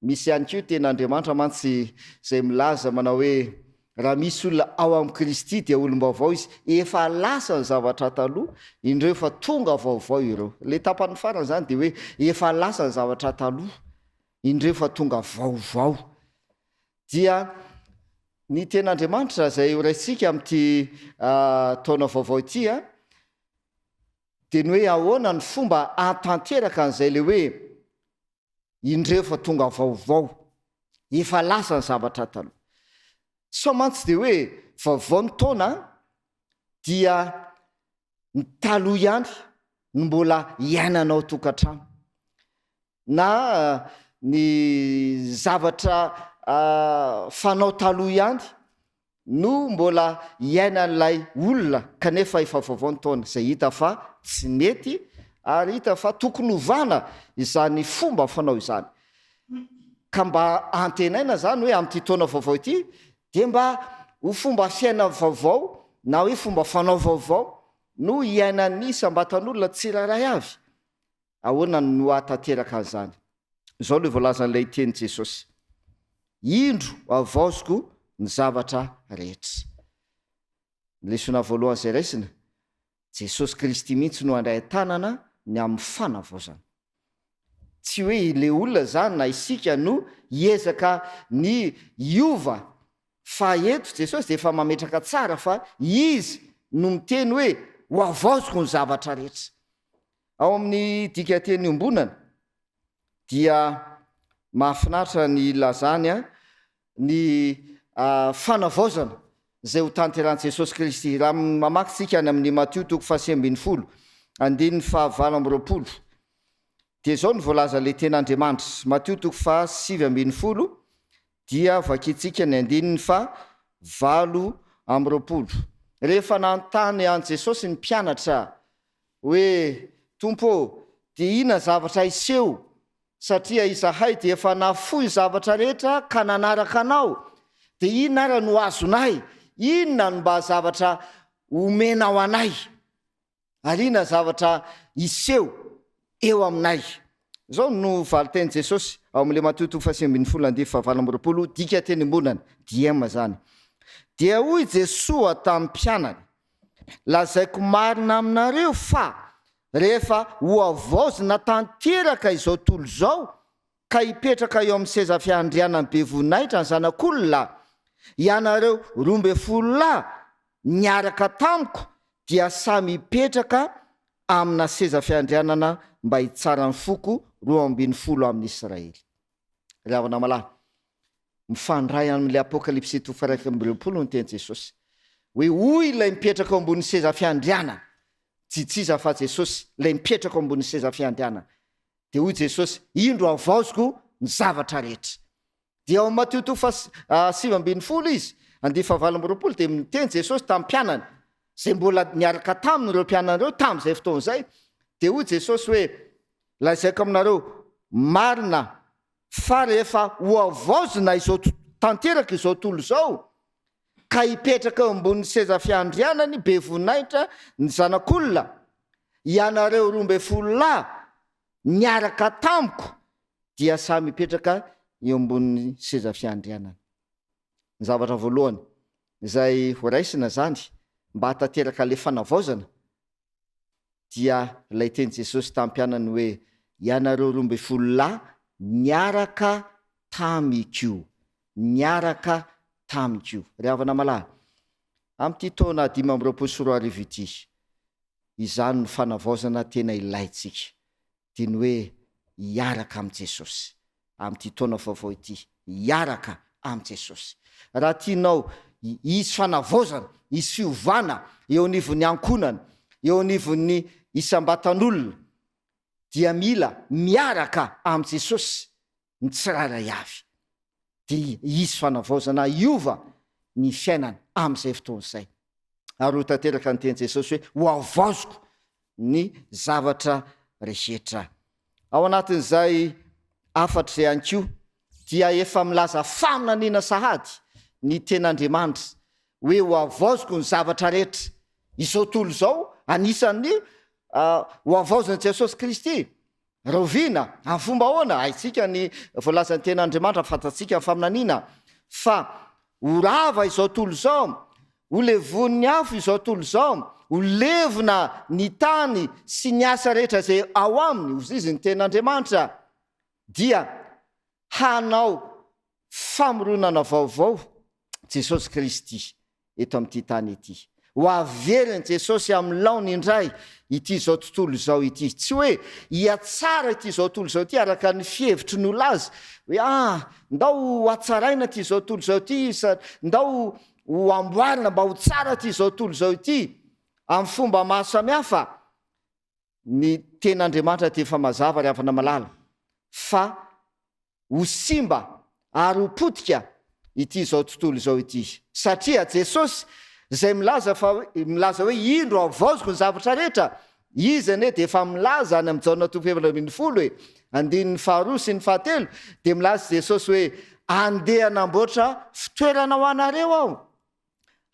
Misy ihany ko ten'Andriamanitra mantsy zay milaza manao hoe raha misy olona ao amin'ny Kristy dia olom-baovao izy, efa lasa ny zavatra taloha, indreo fa tonga vaovao ireo. Le tapany farany zany de hoe efa lasa ny zavatra taloha, indreo fa tonga vaovao. Dia ny ten'Andriamanitra zay horaitsika amin'ity taona vaovao ity de ny hoe ahoana ny fomba atanteraka an'izay le hoe indreo fa tonga vaovao, efa lasa ny zavatra taloha. So mantsy de hoe vaovao ny taona dia ny taloha ihany ny mbola iainanao tokantrano, na ny zavatra fanao taloha ihany no mbola iainan'ilay olona kanefa efa vaovao ny taona, zay hita fa tsy mety ary hita fa tokony ovana izany fomba fanao izany. Ka mba antenaina zany hoe amin'ity taona vaovao ity de mba ho fomba fiaina vaovao na hoe fomba fanao vaovao no iainan'ny isam-batan'olona tsiraray avy. Ahoana no atanteraka an'izany? Zao le voalaza n'ilay teny Jesosy: indro avaoziko ny zavatra rehetra. Lesona voalohany zay raisina, Jesosy Kristy mihitsy no andray tanana ny amin'ny fanavaozana. Tsy hoe le olona zany na isika no hiezaka ny iova, fa eto Jesosy de efa mametraka tsara fa izy no miteny hoe ho avaoziko ny zavatra rehetra. Ao amin'ny dika teny iombonana dia mahafinaritra ny lazany ny fanavaozana zay ho tanteran'i Jesosy Kristy. Raha mamaky tsika ny amin'ny Matthieu 7:20 andininy 9:20 dia zao ny voalaza le ten'Andriamanitra. Matthieu 7:20 dia vakitsika ny andininy 9:20. Rehefa nantany an Jesosy ny mpianatra hoe Tompo, dia ina zavatra iseho, satria izahay dia efa nafoy zavatra rehetra ka nanaraka anao, dia inona ara no azonay? Inona no mba zavatra omenao anay? Ary inona zavatra iseho eo aminay? Zao no valiteny Jesosy ao amin'le Matthieu 7:20 dika teny ambonana diema zany. Dia hoy Jesosy tamin'ny mpianany: lazaiko marina aminareo fa rehefa ho avaozina tanteraka izao tolo zao ka hipetraka eo amin'ny seza fiandrianany be voninahitra ny zanak'olona, ianareo 12 niaraka tamiko dia samy hipetraka amina seza fiandrianana mba hitsara ny foko 12 amin'ny Israely. Ravana malahy mifandray amin'le Apokalipsy 2:20 ny teny Jesosy hoe hoy ilay mipetraka ambony seza fiandrianana, tsitsiza fa Jesosy lay mipetraka ambony seza fiandrianana. Dia hoy Jesosy: indro avaoziko ny zavatra rehetra. Dia ao Matthieu 7:20 izy 9:20 dia miteny Jesosy tamin'ny mpianany zay mbola niaraka tamin'ireo mpianan'ireo tamin'izay fotoan'izay. Dia hoy Jesosy hoe: lazaiko aminareo marina fa rehefa ho avaozina izao tanteraka izao tolo zao ka hipetraka eo ambony seza fiandrianany be voninahitra ny zanak'olona, ianareo 12 niaraka tamiko dia samy hipetraka eo ambony seza fiandrianana. Ny zavatra voalohany izay voaraisina zany mba hatanteraka le fanavaozana dia lay teny Jesosy tamin'ny mpianany hoe ianareo 12 niaraka tamiko, niaraka tamiko. Ry havana malahy, amin'ity taona 5:20 ity, izany ny fanavaozana tena ilaitsika, dia ny hoe iaraka amin'i Jesosy. Amin'ity taona vaovao ity, iaraka amin'i Jesosy. Raha tianao isy fanavaozana, isy fiovana eo anivon'ny ankonana, eo anivon'ny isam-batan'olona, dia mila miaraka amin'i Jesosy ny tsiraray avy. Dia isy fanavaozana iova ny fiainana amin'izay fotoan'izay. Ary ho tanteraka ny teny Jesosy hoe ho avaoziko ny zavatra rehetra. Ao anatin'izay afatra izay ihany koa dia efa milaza faminaniana sahady ny ten'Andriamanitra hoe ho avaoziko ny zavatra rehetra. Izao tolo izao anisan'ny ho avaozany jesosy kristy rovina amin'ny fomba ahoana aitsika ny voalazany ten'andriamanitra fantatsika ny faminaniana fa horava izao tolo zao ho levon'ny afo izao tolo zao ho levona ny tany sy ny asa rehetra zay ao aminy ozy izy ny ten'andriamanitra dia hanao famoronana vaovao jesosy kristy eto amin'ity tany ity ho averiny jesosy amin'ny laony indray ity zao tontolo zao ity tsy hoe hiatsara ity zao tolo zao ity araka ny fihevitry ny olazy hoe ndao atsaraina ty zao tolo zao ity ndao ho amboarina mba ho tsara ty zao tolo zao ity amin'ny fomba maro samihafa ny ten'andriamanitra ty efa mazava ry avana malala fa ho simba ary ho potika ity zao tontolo zao ity satria jesosy zay milaza hoe indro avaozoko ny zavatra rehetra izy ane de efa milaza any amin'ny jaona toko 7 hoe andin'ny faharoa sy ny fahatelo de milaza jesosy hoe andeha anamboatra fitoerana ho anareo aho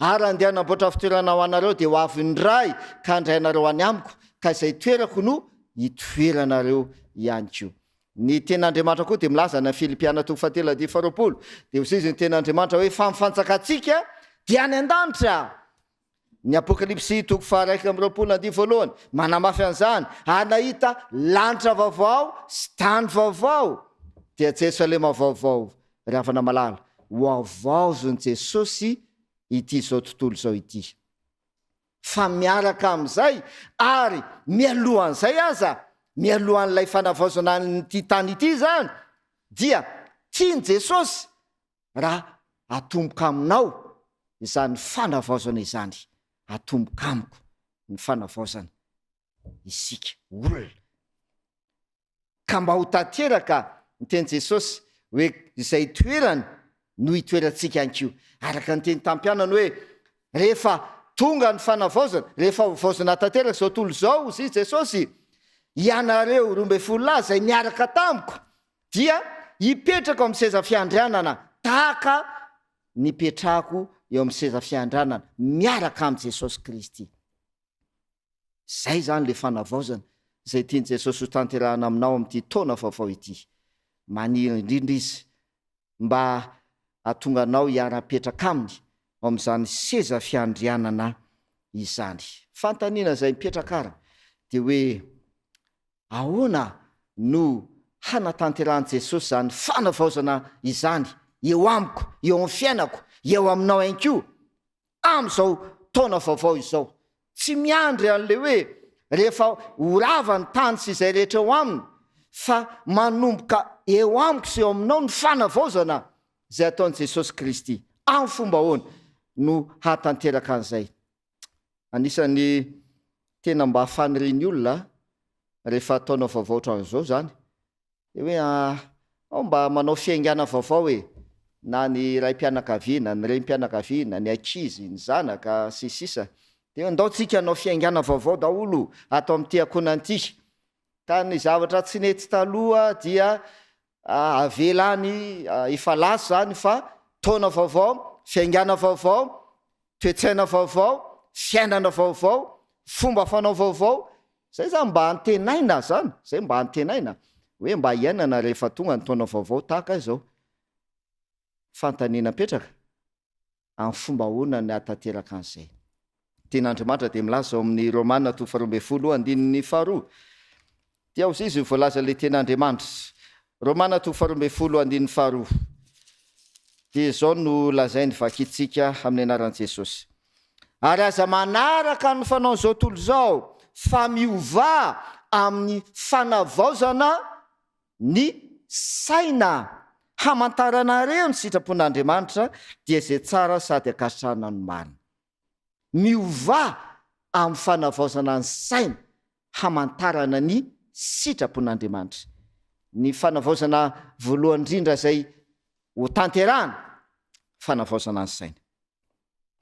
ary andeha anamboatra fitoerana ho anareo de ho avy ndray ka andraynareo any amiko ka izay toerako no hitoeranareo ihany ko ny ten'andriamanitra koa de milaza na Filipiana toko 7:20 de izy ny ten'andriamanitra hoe famifantsakantsika dia any an-danitra ny apokalipsy toko 1:20 manamafy an'izany anahita lanitra vaovao sy tany vaovao dia Jerosalema vaovao ry havana malala ho avaozony jesosy ity zao tontolo zao ity fa miaraka amin'izay ary mialohan'izay aza mialohan'ilay fanavaozana nyty tany ity zany dia tiany jesosy raha atomboka aminao izany fanavaozana izany atomboka amiko ny fanavaozana isika olona ka mba ho tanteraka ny teny jesosy hoe izay toerany no hitoerantsika anko araka ny teny tampianany hoe rehefa tonga ny fanavaozana rehefa vaozana tanteraka zao tolo zao zy jesosy ianareo 12 zay miaraka tamiko dia hipetraka amin'ny seza fiandrianana tahaka nipetrako eo amin'ny seza fiandrianana miaraka amin'ny jesosy kristy zay zany le fanavaozana zay tiany jesosy ho tanterahana aminao amin'ity taona vaovao ity maniry indrindra izy mba atonga anao hiara-petraka aminy ao amin'izany seza fiandrianana izany fantaniana zay mipetraka ara de hoe ahoana no hanatanterahany jesosy zany fanavaozana izany eo amiko eo amin'ny fiainako eo aminao ainko am'izao taona vaovao izao tsy miandry an'le hoe rehefa horava ny tany sy izay rehetra eo aminy fa manomboka eo amiko sy eo aminao ny fanavaozana zay ataony jesosy kristy amin'ny fomba ahoana no hatanteraka an'izay anisan'ny tena mba hafaniriny olona rehefa taona vaovao ohatran'izao zany de hoe ao mba manao fiaingana vaovao hoe na ny ray mpianakaviana ny reny mpianakaviana ny akizy ny zanaka sy sisa de ndao tsika anao fiaingana vaovao daholo atao amin'ty akonanty ka ny zavatra tsy nety taloha dia avelany ifalasy zany fa taona vaovao fiaingana vaovao toetsaina vaovao fiainana vaovao fomba fanao vaovao zay zany mba antenaina zany zay mba antenaina hoe mba hiainana rehefa tonga ny taona vaovao tahaka izao fantaniana petraka amin'ny fomba hoana ny atanteraka an'izay ten'andriamanitra de milaza ao amin'ny Romana 12:12 dia ozy izy voalaza le ten'andriamanitra Romana 12:12 de zao no lazainy vakitsika amin'ny anaran'i Jesosy ary aza manaraka ny fanao zao tolo zao fa miova amin'ny fanavaozana ny saina hamantaranareo ny sitrapon'Andriamanitra dia zay tsara sady akasitrahana no marina miova amin'ny fanavaozana ny saina hamantarana ny sitrapon'Andriamanitra ny fanavaozana voalohany indrindra zay ho tanterahana fanavaozana ny saina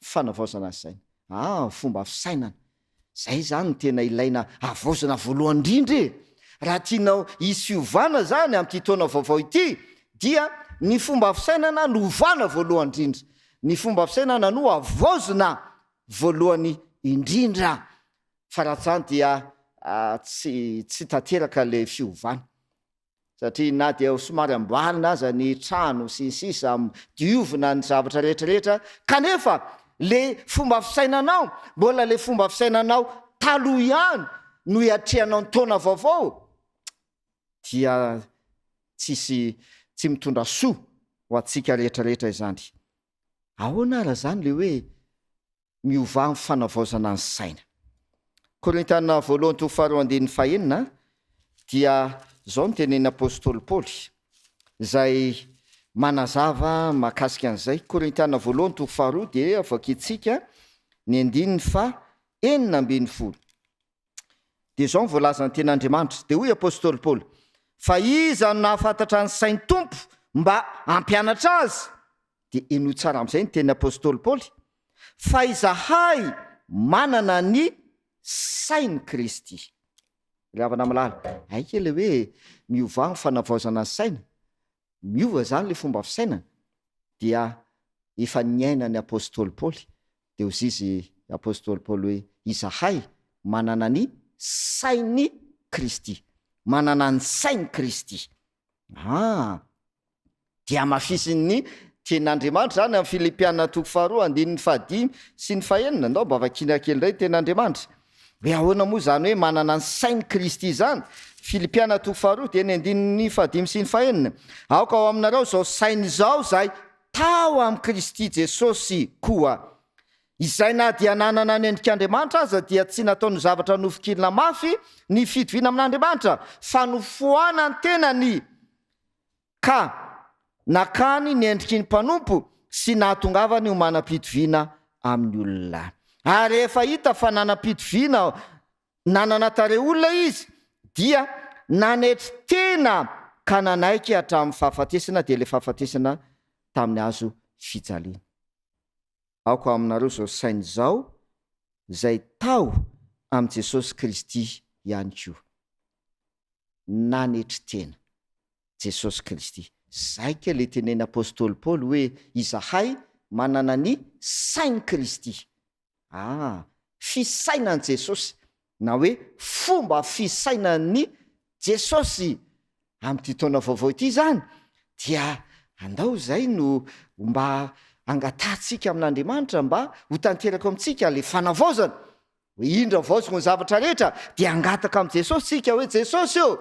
fanavaozana ny saina fomba fisainana zay zany no tena ilaina avaozana voalohany indrindra raha tianao hisy fiovana zany amin'ity taona vaovao ity dia ny fomba fisainana no ovana voalohany indrindra ny fomba fisainana no avaozana voalohany indrindra fa raha zany dia tsy tanteraka le fiovana satria na dia somary ambalina aza ny trano sisisa diovina ny zavatra rehetrarehetra kanefa le fomba fisainanao mbola le fomba fisainanao taloha ihany no iatrehanao ny taona vaovao dia tsy mitondra soa ho atsika rehetrarehetra izany. Ahoana raha zany le hoe miova amin'ny fanavaozana ny saina. Korintana voalohany toko faharoa andininy fahaenina dia zao ny tenen'ny apôstôly Paoly izay manazava mahakasika an'izay. Korintana voalohany toko faharoa dia avakitsika ny andininy fahaenina ambin'ny folo. Dia zao ny voalaza ny ten'Andriamanitra. Dia hoy apôstôly Paoly, fa iza no nahafantatra ny sain'ny tompo mba hampianatra azy. Dia ino tsara amin'izay ny teny apôstôly Paoly, fa izahay manana ny sain'ny Kristy. Ravana malala, aika le hoe miova ny fanavaozana ny saina, miova zany le fomba fisainana, dia efa niaina ny apôstôly Paoly. Dia hozy izy apôstôly Paoly hoe izahay manana ny sain'ny Kristy, manana ny sain'ny Kristy. Dia mafisin'ny ten'Andriamanitra zany amin'ny Filipiana toko faharoa andininy fahadimy sy ny fahaenina. Ndao mba vakina kely indray ten'Andriamanitra hoe ahoana moa zany hoe manana ny sain'ny Kristy zany. Filipiana toko faharoa dia ny andininy fahadimy sy ny fahaenina. Aoka ao aminareo zao sainy zao zay tao amin'ny Kristy Jesosy koa, izay na dia nanana ny endrik'Andriamanitra aza dia tsy nataony zavatra nofokilina mafy ny fitoviana amin'Andriamanitra, fa nofohana ny tenany ka nakany ny endriky ny mpanompo sy nahatongavany ho manam-pitoviana amin'ny olona. Ary efa hita fa nanam-pitoviana nanana tare olona izy dia nanetry tena ka nanaiky hatramin'ny fahafatesana, dia le fahafatesana tamin'ny hazo fijaliana. Aoko aminareo zao sainy zao zay tao amin'ny Jesosy Kristy ihany koa. Nanetry tena Jesosy Kristy. Zay ke le teneny apôstôly Paoly hoe izahay manana ny sain'ny Kristy. Fisainan'i Jesosy, na hoe fomba fisainan'ny Jesosy amin'ity taona vaovao ity zany, dia andao zay no mba angatatsika amin'Andriamanitra mba ho tanteraka amintsika le fanavaozana. Hoe indra vaozony ny zavatra rehetra dia angataka amin'ny Jesosy tsika hoe Jesosy io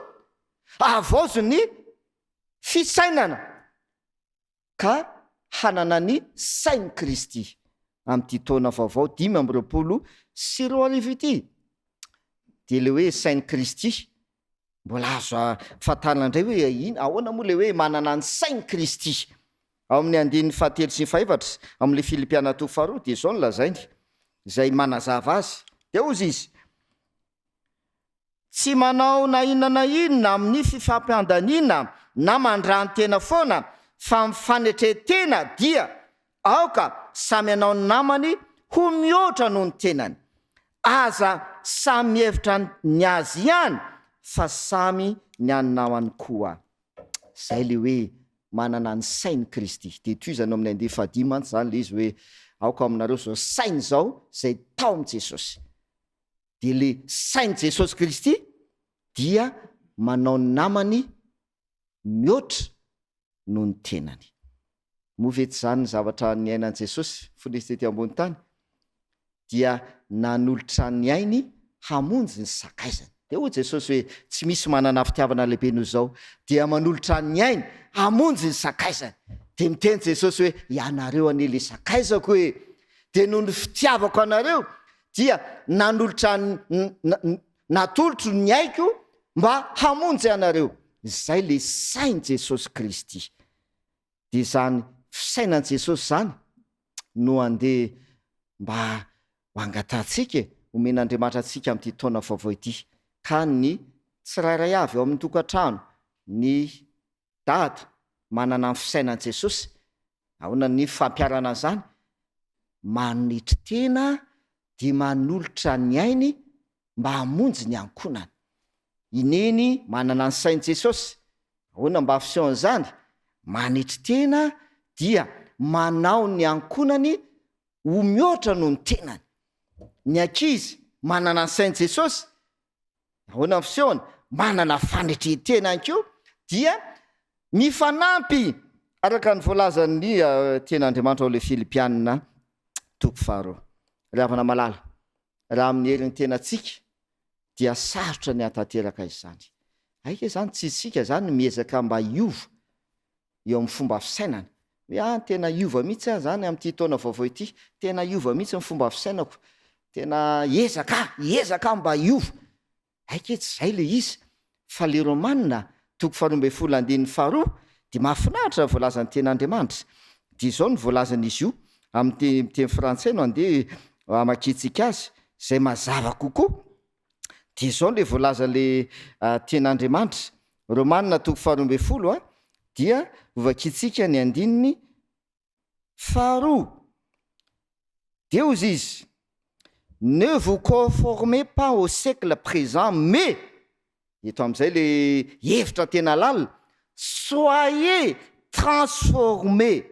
avaozo ny fisainana ka hanana ny sain'ny Kristy amin'ity taona vaovao 2024 ity. Dia le hoe sain'ny Kristy mbola azo fahatarana indray hoe ina ahoana moa le hoe manana ny sain'ny Kristy. Ao amin'ny andininy fahatelo sy ny fahefatra amin'le Filipiana toko faharoa dia zao no lazainy izay manazava azy. Dia hozy izy, tsy manao na inona na inona amin'ny fifampiandaniana na mandrany tena foana, fa mifanetretena dia aoka samy anao ny namany ho mihoatra noho ny tenany. Aza samy mihevitra ny azy ihany, fa samy ny anonamany koa. Zay le hoe manana ny sain'ny Kristy. Dia toizany amin'ny andiny fahadimy mantsy zany le izy hoe aoka aminareo zao sainy zao zay tao amin'ny Jesosy. Dia le sain'i Jesosy Kristy dia manao ny namany mihoatra noho ny tenany. Movety zany ny zavatra ny ainan'i Jesosy fonisy tety ambony tany, dia nanolotra ny ainy hamonjy ny sakaizany. Dia hoy Jesosy hoe tsy misy manana fitiavana lehibe noho zao, dia manolotra ny ainy hamonjy ny sakaizany. Dia miteny Jesosy hoe ianareo anie le sakaizako hoe, dia noho ny fitiavako anareo dia nanolotra natolotro ny aiko mba hamonjy anareo. Zay le sain'i Jesosy Kristy. Dia zany fisainan'i Jesosy zany no andeha mba hangatatsika, omen'Andriamanitra antsika amin'ity taona vaovao ity. Ka ny tsirairay avy ao amin'ny tokantrano, ny dada manana ny fisainan'i Jesosy, ahoana ny fampiarana zany, manetry tena dia manolotra ny ainy mba hamonjy ny ankonany. Ineny manana ny sain'i Jesosy, ahoana mba afisehon'izany, manetry tena dia manao ny ankonany ho mihoatra noho ny tenany. Ny ankizy manana ny sain'i Jesosy ahoana ny fisehoany manana fanetretena any ko dia mifanampy araka ny voalazan'ny tenaandriamanitra ao le Filipianina toko faharoa. Ry havana malala, raha amin'ny heriny tenatsika dia sarotra ny atateraka izany. Aika zany tsy isika zany miezaka mba iova eo amin'ny fomba fisainana. Hoe tena iova mihitsy zany amin'ity taona vaovao ity, tena iova mihitsy ny fomba fisainako, tena ezaka mba iova. Aika tsy zay le izy, fa le Romanina toko 12:12 dia mahafinaritra voalazan'ny ten'Andriamanitra. Dia izao ny voalazan'izy io amin'ny teny frantsay no andeha amakitsika azy zay mazava kokoa. Dia izao le voalazan'le ten'Andriamanitra Romanina toko 12 dia vakitsika ny 2 dia ozy izy: ne vous conformez pas au siècle présent, mais eto amin'izay le hevitra tena lalina, soyez transformés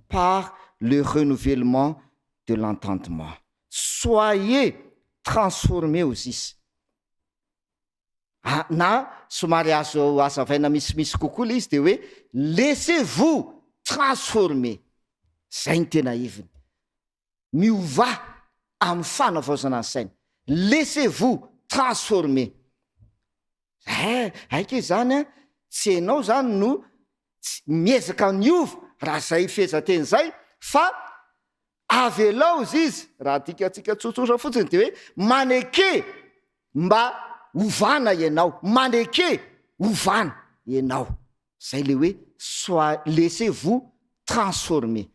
par le renouvellement de l'entendement. Soyez transformés ozy izy. Na somary azo azavaina misimisy kokoa le izy dia hoe laissez-vous transformer. Zay ny tena heviny, miova amin'ny fanavaozana ny saina. Laissez-vous transformer. Aika zany tsy enao zany no miezaka niova raha zay fehezanteny zay, fa avy elao izy izy, raha dikatsika tsotsotra fotsiny dia hoe maneke mba ovana ianao, maneke ovana ianao. Zay le hoe laissez-vous transformer.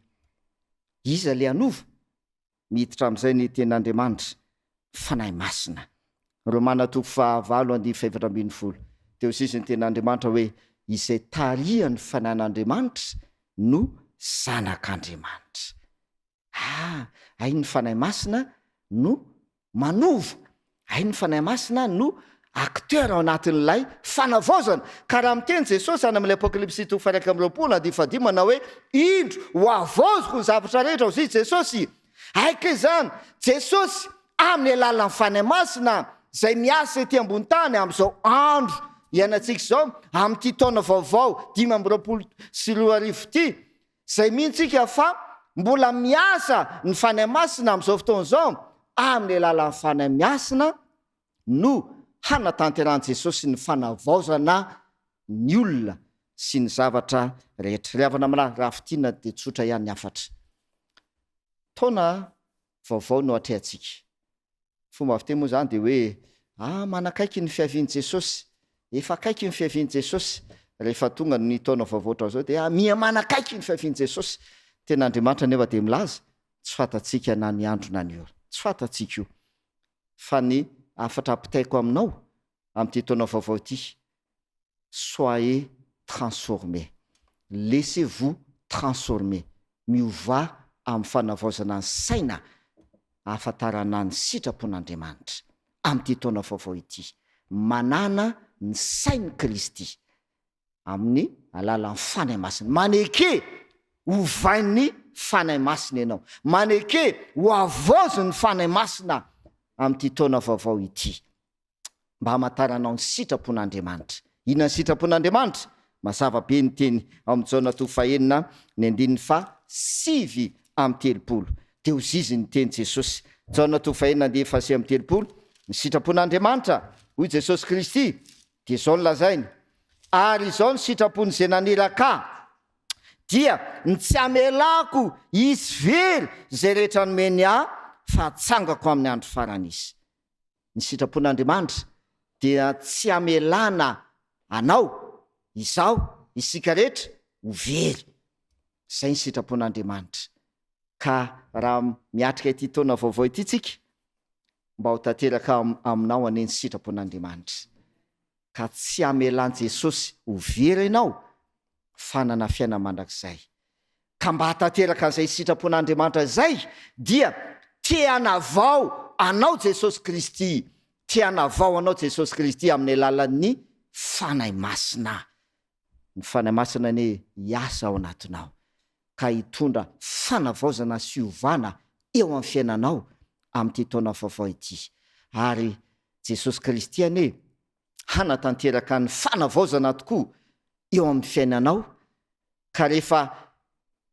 Iza le anova miditra amin'izay ny ten'Andriamanitra, fanahy masina. Romana toko 9:7-10 teo sisy ny ten'Andriamanitra hoe izay tarihan'ny fanan'Andriamanitra no zanak'Andriamanitra. Ai ny fanahy masina no manova, ai ny fanahy masina no acteur ao anatin'ilay fanavaozana. Ka raha miteny Jesosy any amin'ilay Apokalipsy toko 1:10 manao hoe indro ho avaozoko ny zavatra rehetra ozy Jesosy. Aika zany Jesosy amin'ny alalan'ny fanahy masina zay miasa ety ambony tany amin'izao andro iainantsika zao, amin'ity taona vaovao 2024 ity, zay mihitsika fa mbola miasa ny fanahy masina amin'izao fotoana zao. Amin'ny alalan'ny fanahy masina no hanatanterahany Jesosy ny fanavaozana ny olona sy ny zavatra rehetra. Ry havana malala, raha fitiana dia tsotra ihany ny afatra. Taona vaovao no atrehantsika. Fomba fiteny moa zany dia hoe manakaiky ny fiavian'i Jesosy, efa akaiky ny fiavian'i Jesosy. Rehefa tonga ny taona vaovao ohatr'izao dia mia manakaiky ny fiavian'i Jesosy. Ten'Andriamanitra nefa dia milaza tsy fantatsika na ny andro na ny ora, tsy fantatsika io, fa ny afatra apitaiko aminao amin'ity taona vaovao ity: soyez transformés, laissez-vous transformer. Miova amin'ny fanavaozana ny saina ahafantarana ny sitrapon'Andriamanitra amin'ity taona vaovao ity, manana ny sain'i Kristy amin'ny alalan'ny fanahy masina. Maneke ovain'ny fanahy masina ianao, maneke ho avozo ny fanahy masina amin'ity taona vaovao ity, mba hamantaranao ny sitrapon'Andriamanitra. Inona ny sitrapon'Andriamanitra? Mazava be ny teny amin'ny Jaona toko 4:7-30 dia ozizy ny teny Jesosy. Jaona toko 4:7-30, ny sitrapon'Andriamanitra hoy Jesosy Kristy dia izao ny lazainy: ary izao ny sitrapony zay naneraka dia ny tsy amelako izy very zay rehetra nomeny fa tsangako amin'ny andro farany izy. Ny sitrapon'Andriamanitra dia tsy amelana anao, izao, isika rehetra ho very. Zay ny sitrapon'Andriamanitra. Ka raha miatrika ity taona vaovao ity tsika, mba ho tanteraka aminao aneny sitrapon'Andriamanitra, ka tsy amelan Jesosy ho very ianao, fanana fiaina mandrakizay. Ka mba hatanteraka an'izay sitrapon'Andriamanitra zay dia te-hanavao anao Jesosy Kristy, te-hanavao anao Jesosy Kristy amin'ny alalan'ny fanahy masina. Ny fanahy masina ny hiasa ao anatinao, ka hitondra fanavaozana sy ovana eo amin'ny fiainanao amin'ity taona vaovao ity. Ary jesosy kristy ane hanatanteraka ny fanavaozana tokoa eo amin'ny fiainanao, ka rehefa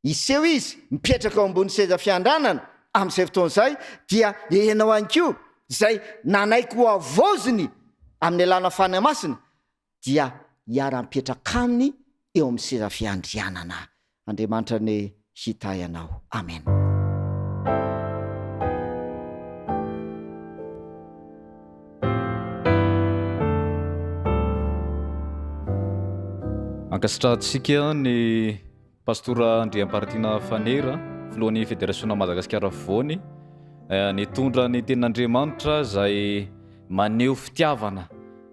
iseho izy mipetraka ao ambony seza fiandranana amin'izay fotoan'izay dia ianao anko zay nanaiko ho avaoziny amin'ny alàna fana masina dia hiara-mipetraka aminy eo amin'ny seza fiandrianana. Andriamanitra ny hita ianao. Amen. ankasitrahantsika ny pastora Andriamparatiana Fanera, filohan'ny Fédération Madagasikara afovoany, nitondra ny tenin'Andriamanitra zay maneho fitiavana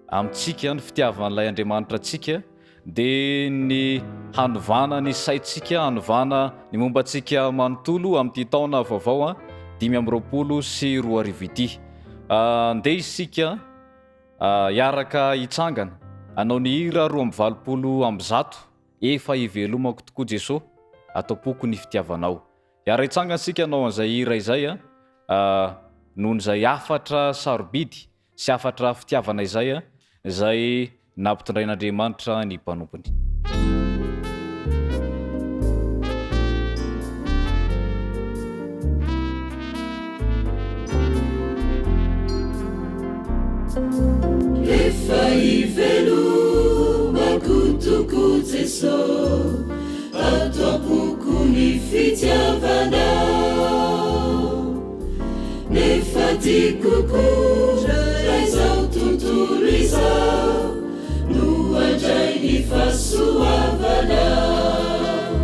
amintsika, ny fitiavan'ilay Andriamanitra atsika, dia ny hanovana ny saitsika, hanovana ny momba antsika manontolo amin'ity taona vaovao 2024 ity. Andeha isika hiaraka hitsangana anao ny hira 220 efa ivelomako tokoa Jesosy atao-poko ny fitiavanao. Hiara hitsangana sika anao an'izay hira izay noho izay afatra sarobidy sy afatra fitiavana izay izay nampitondrain'Andriamanitra ny mpanompony. Efa ivelomako toko Jesosy atao-poko ny fitiavanao, nefa tiako raha izao tontolo izao no andray ny fahasoavanao,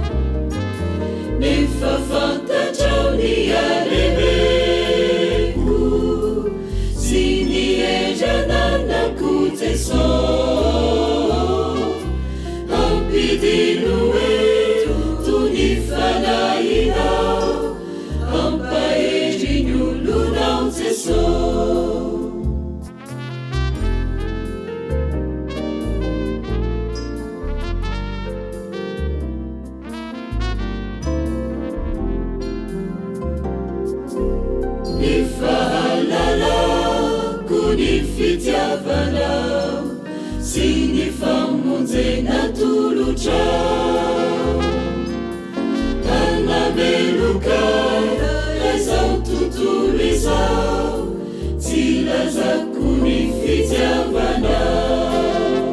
nefa fantatrao ny alebeko sy ny endrananako Jesosy, ampidino eto ny fanahinao, ampahendry ny olonao Jesosy. Ny fahalalako ny fitiavanao sy ny famonjena tolotrao, anameloka izao tontolo izao tsy lazako ny fitiavanao,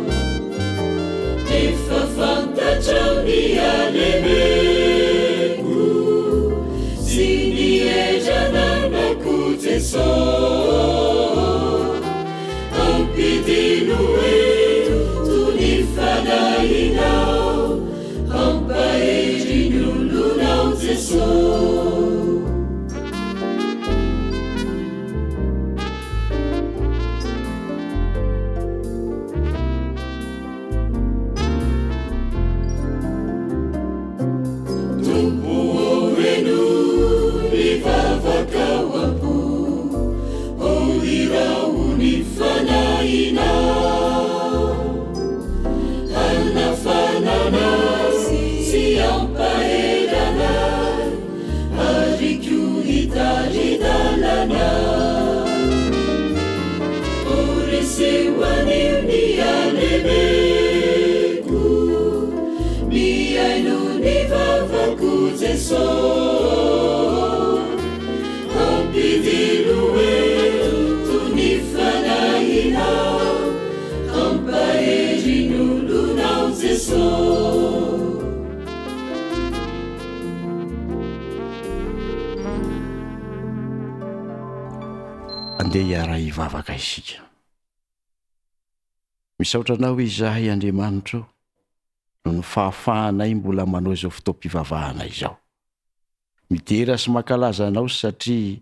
nefa fantatrao ny alebeko sy ny endrananako Jesosy, ampidino eto ny fanahinao, ampahendry ny olonao Jesosy. Andeha hiara hivavaka isika. Misaotra anao izahay Andriamanitra no ny fahafahanay mbola manao izao fotoam-pivavahana izao. Midera sy mankalaza anao satria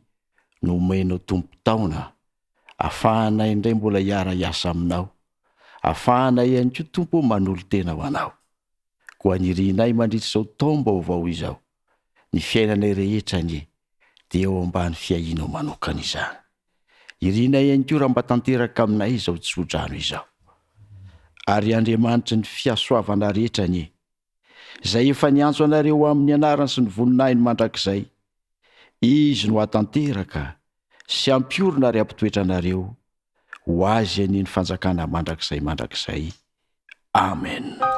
nomenao tompo-taona, ahafahanay indray mbola hiara hiasa aminao, ahafahanay ihany koa Tompo manolo tena ho anao. Koa anirinay mandritra izao taom-baovao izao, ny fiainanay rehetra anie dia eo ambany fiainao manokana izany. Irinay ihany koa raha mba tanteraka aminay izao tsodrano izao. Ary Andriamanitra ny fiasoavana rehetra anie, izay efa niantso anareo amin'ny anarany sy ny voninahiny mandrakizay, izy no hatanteraka sy ampiorina ary ampitoetra anareo ho azy aniny fanjakana mandrakizay amen.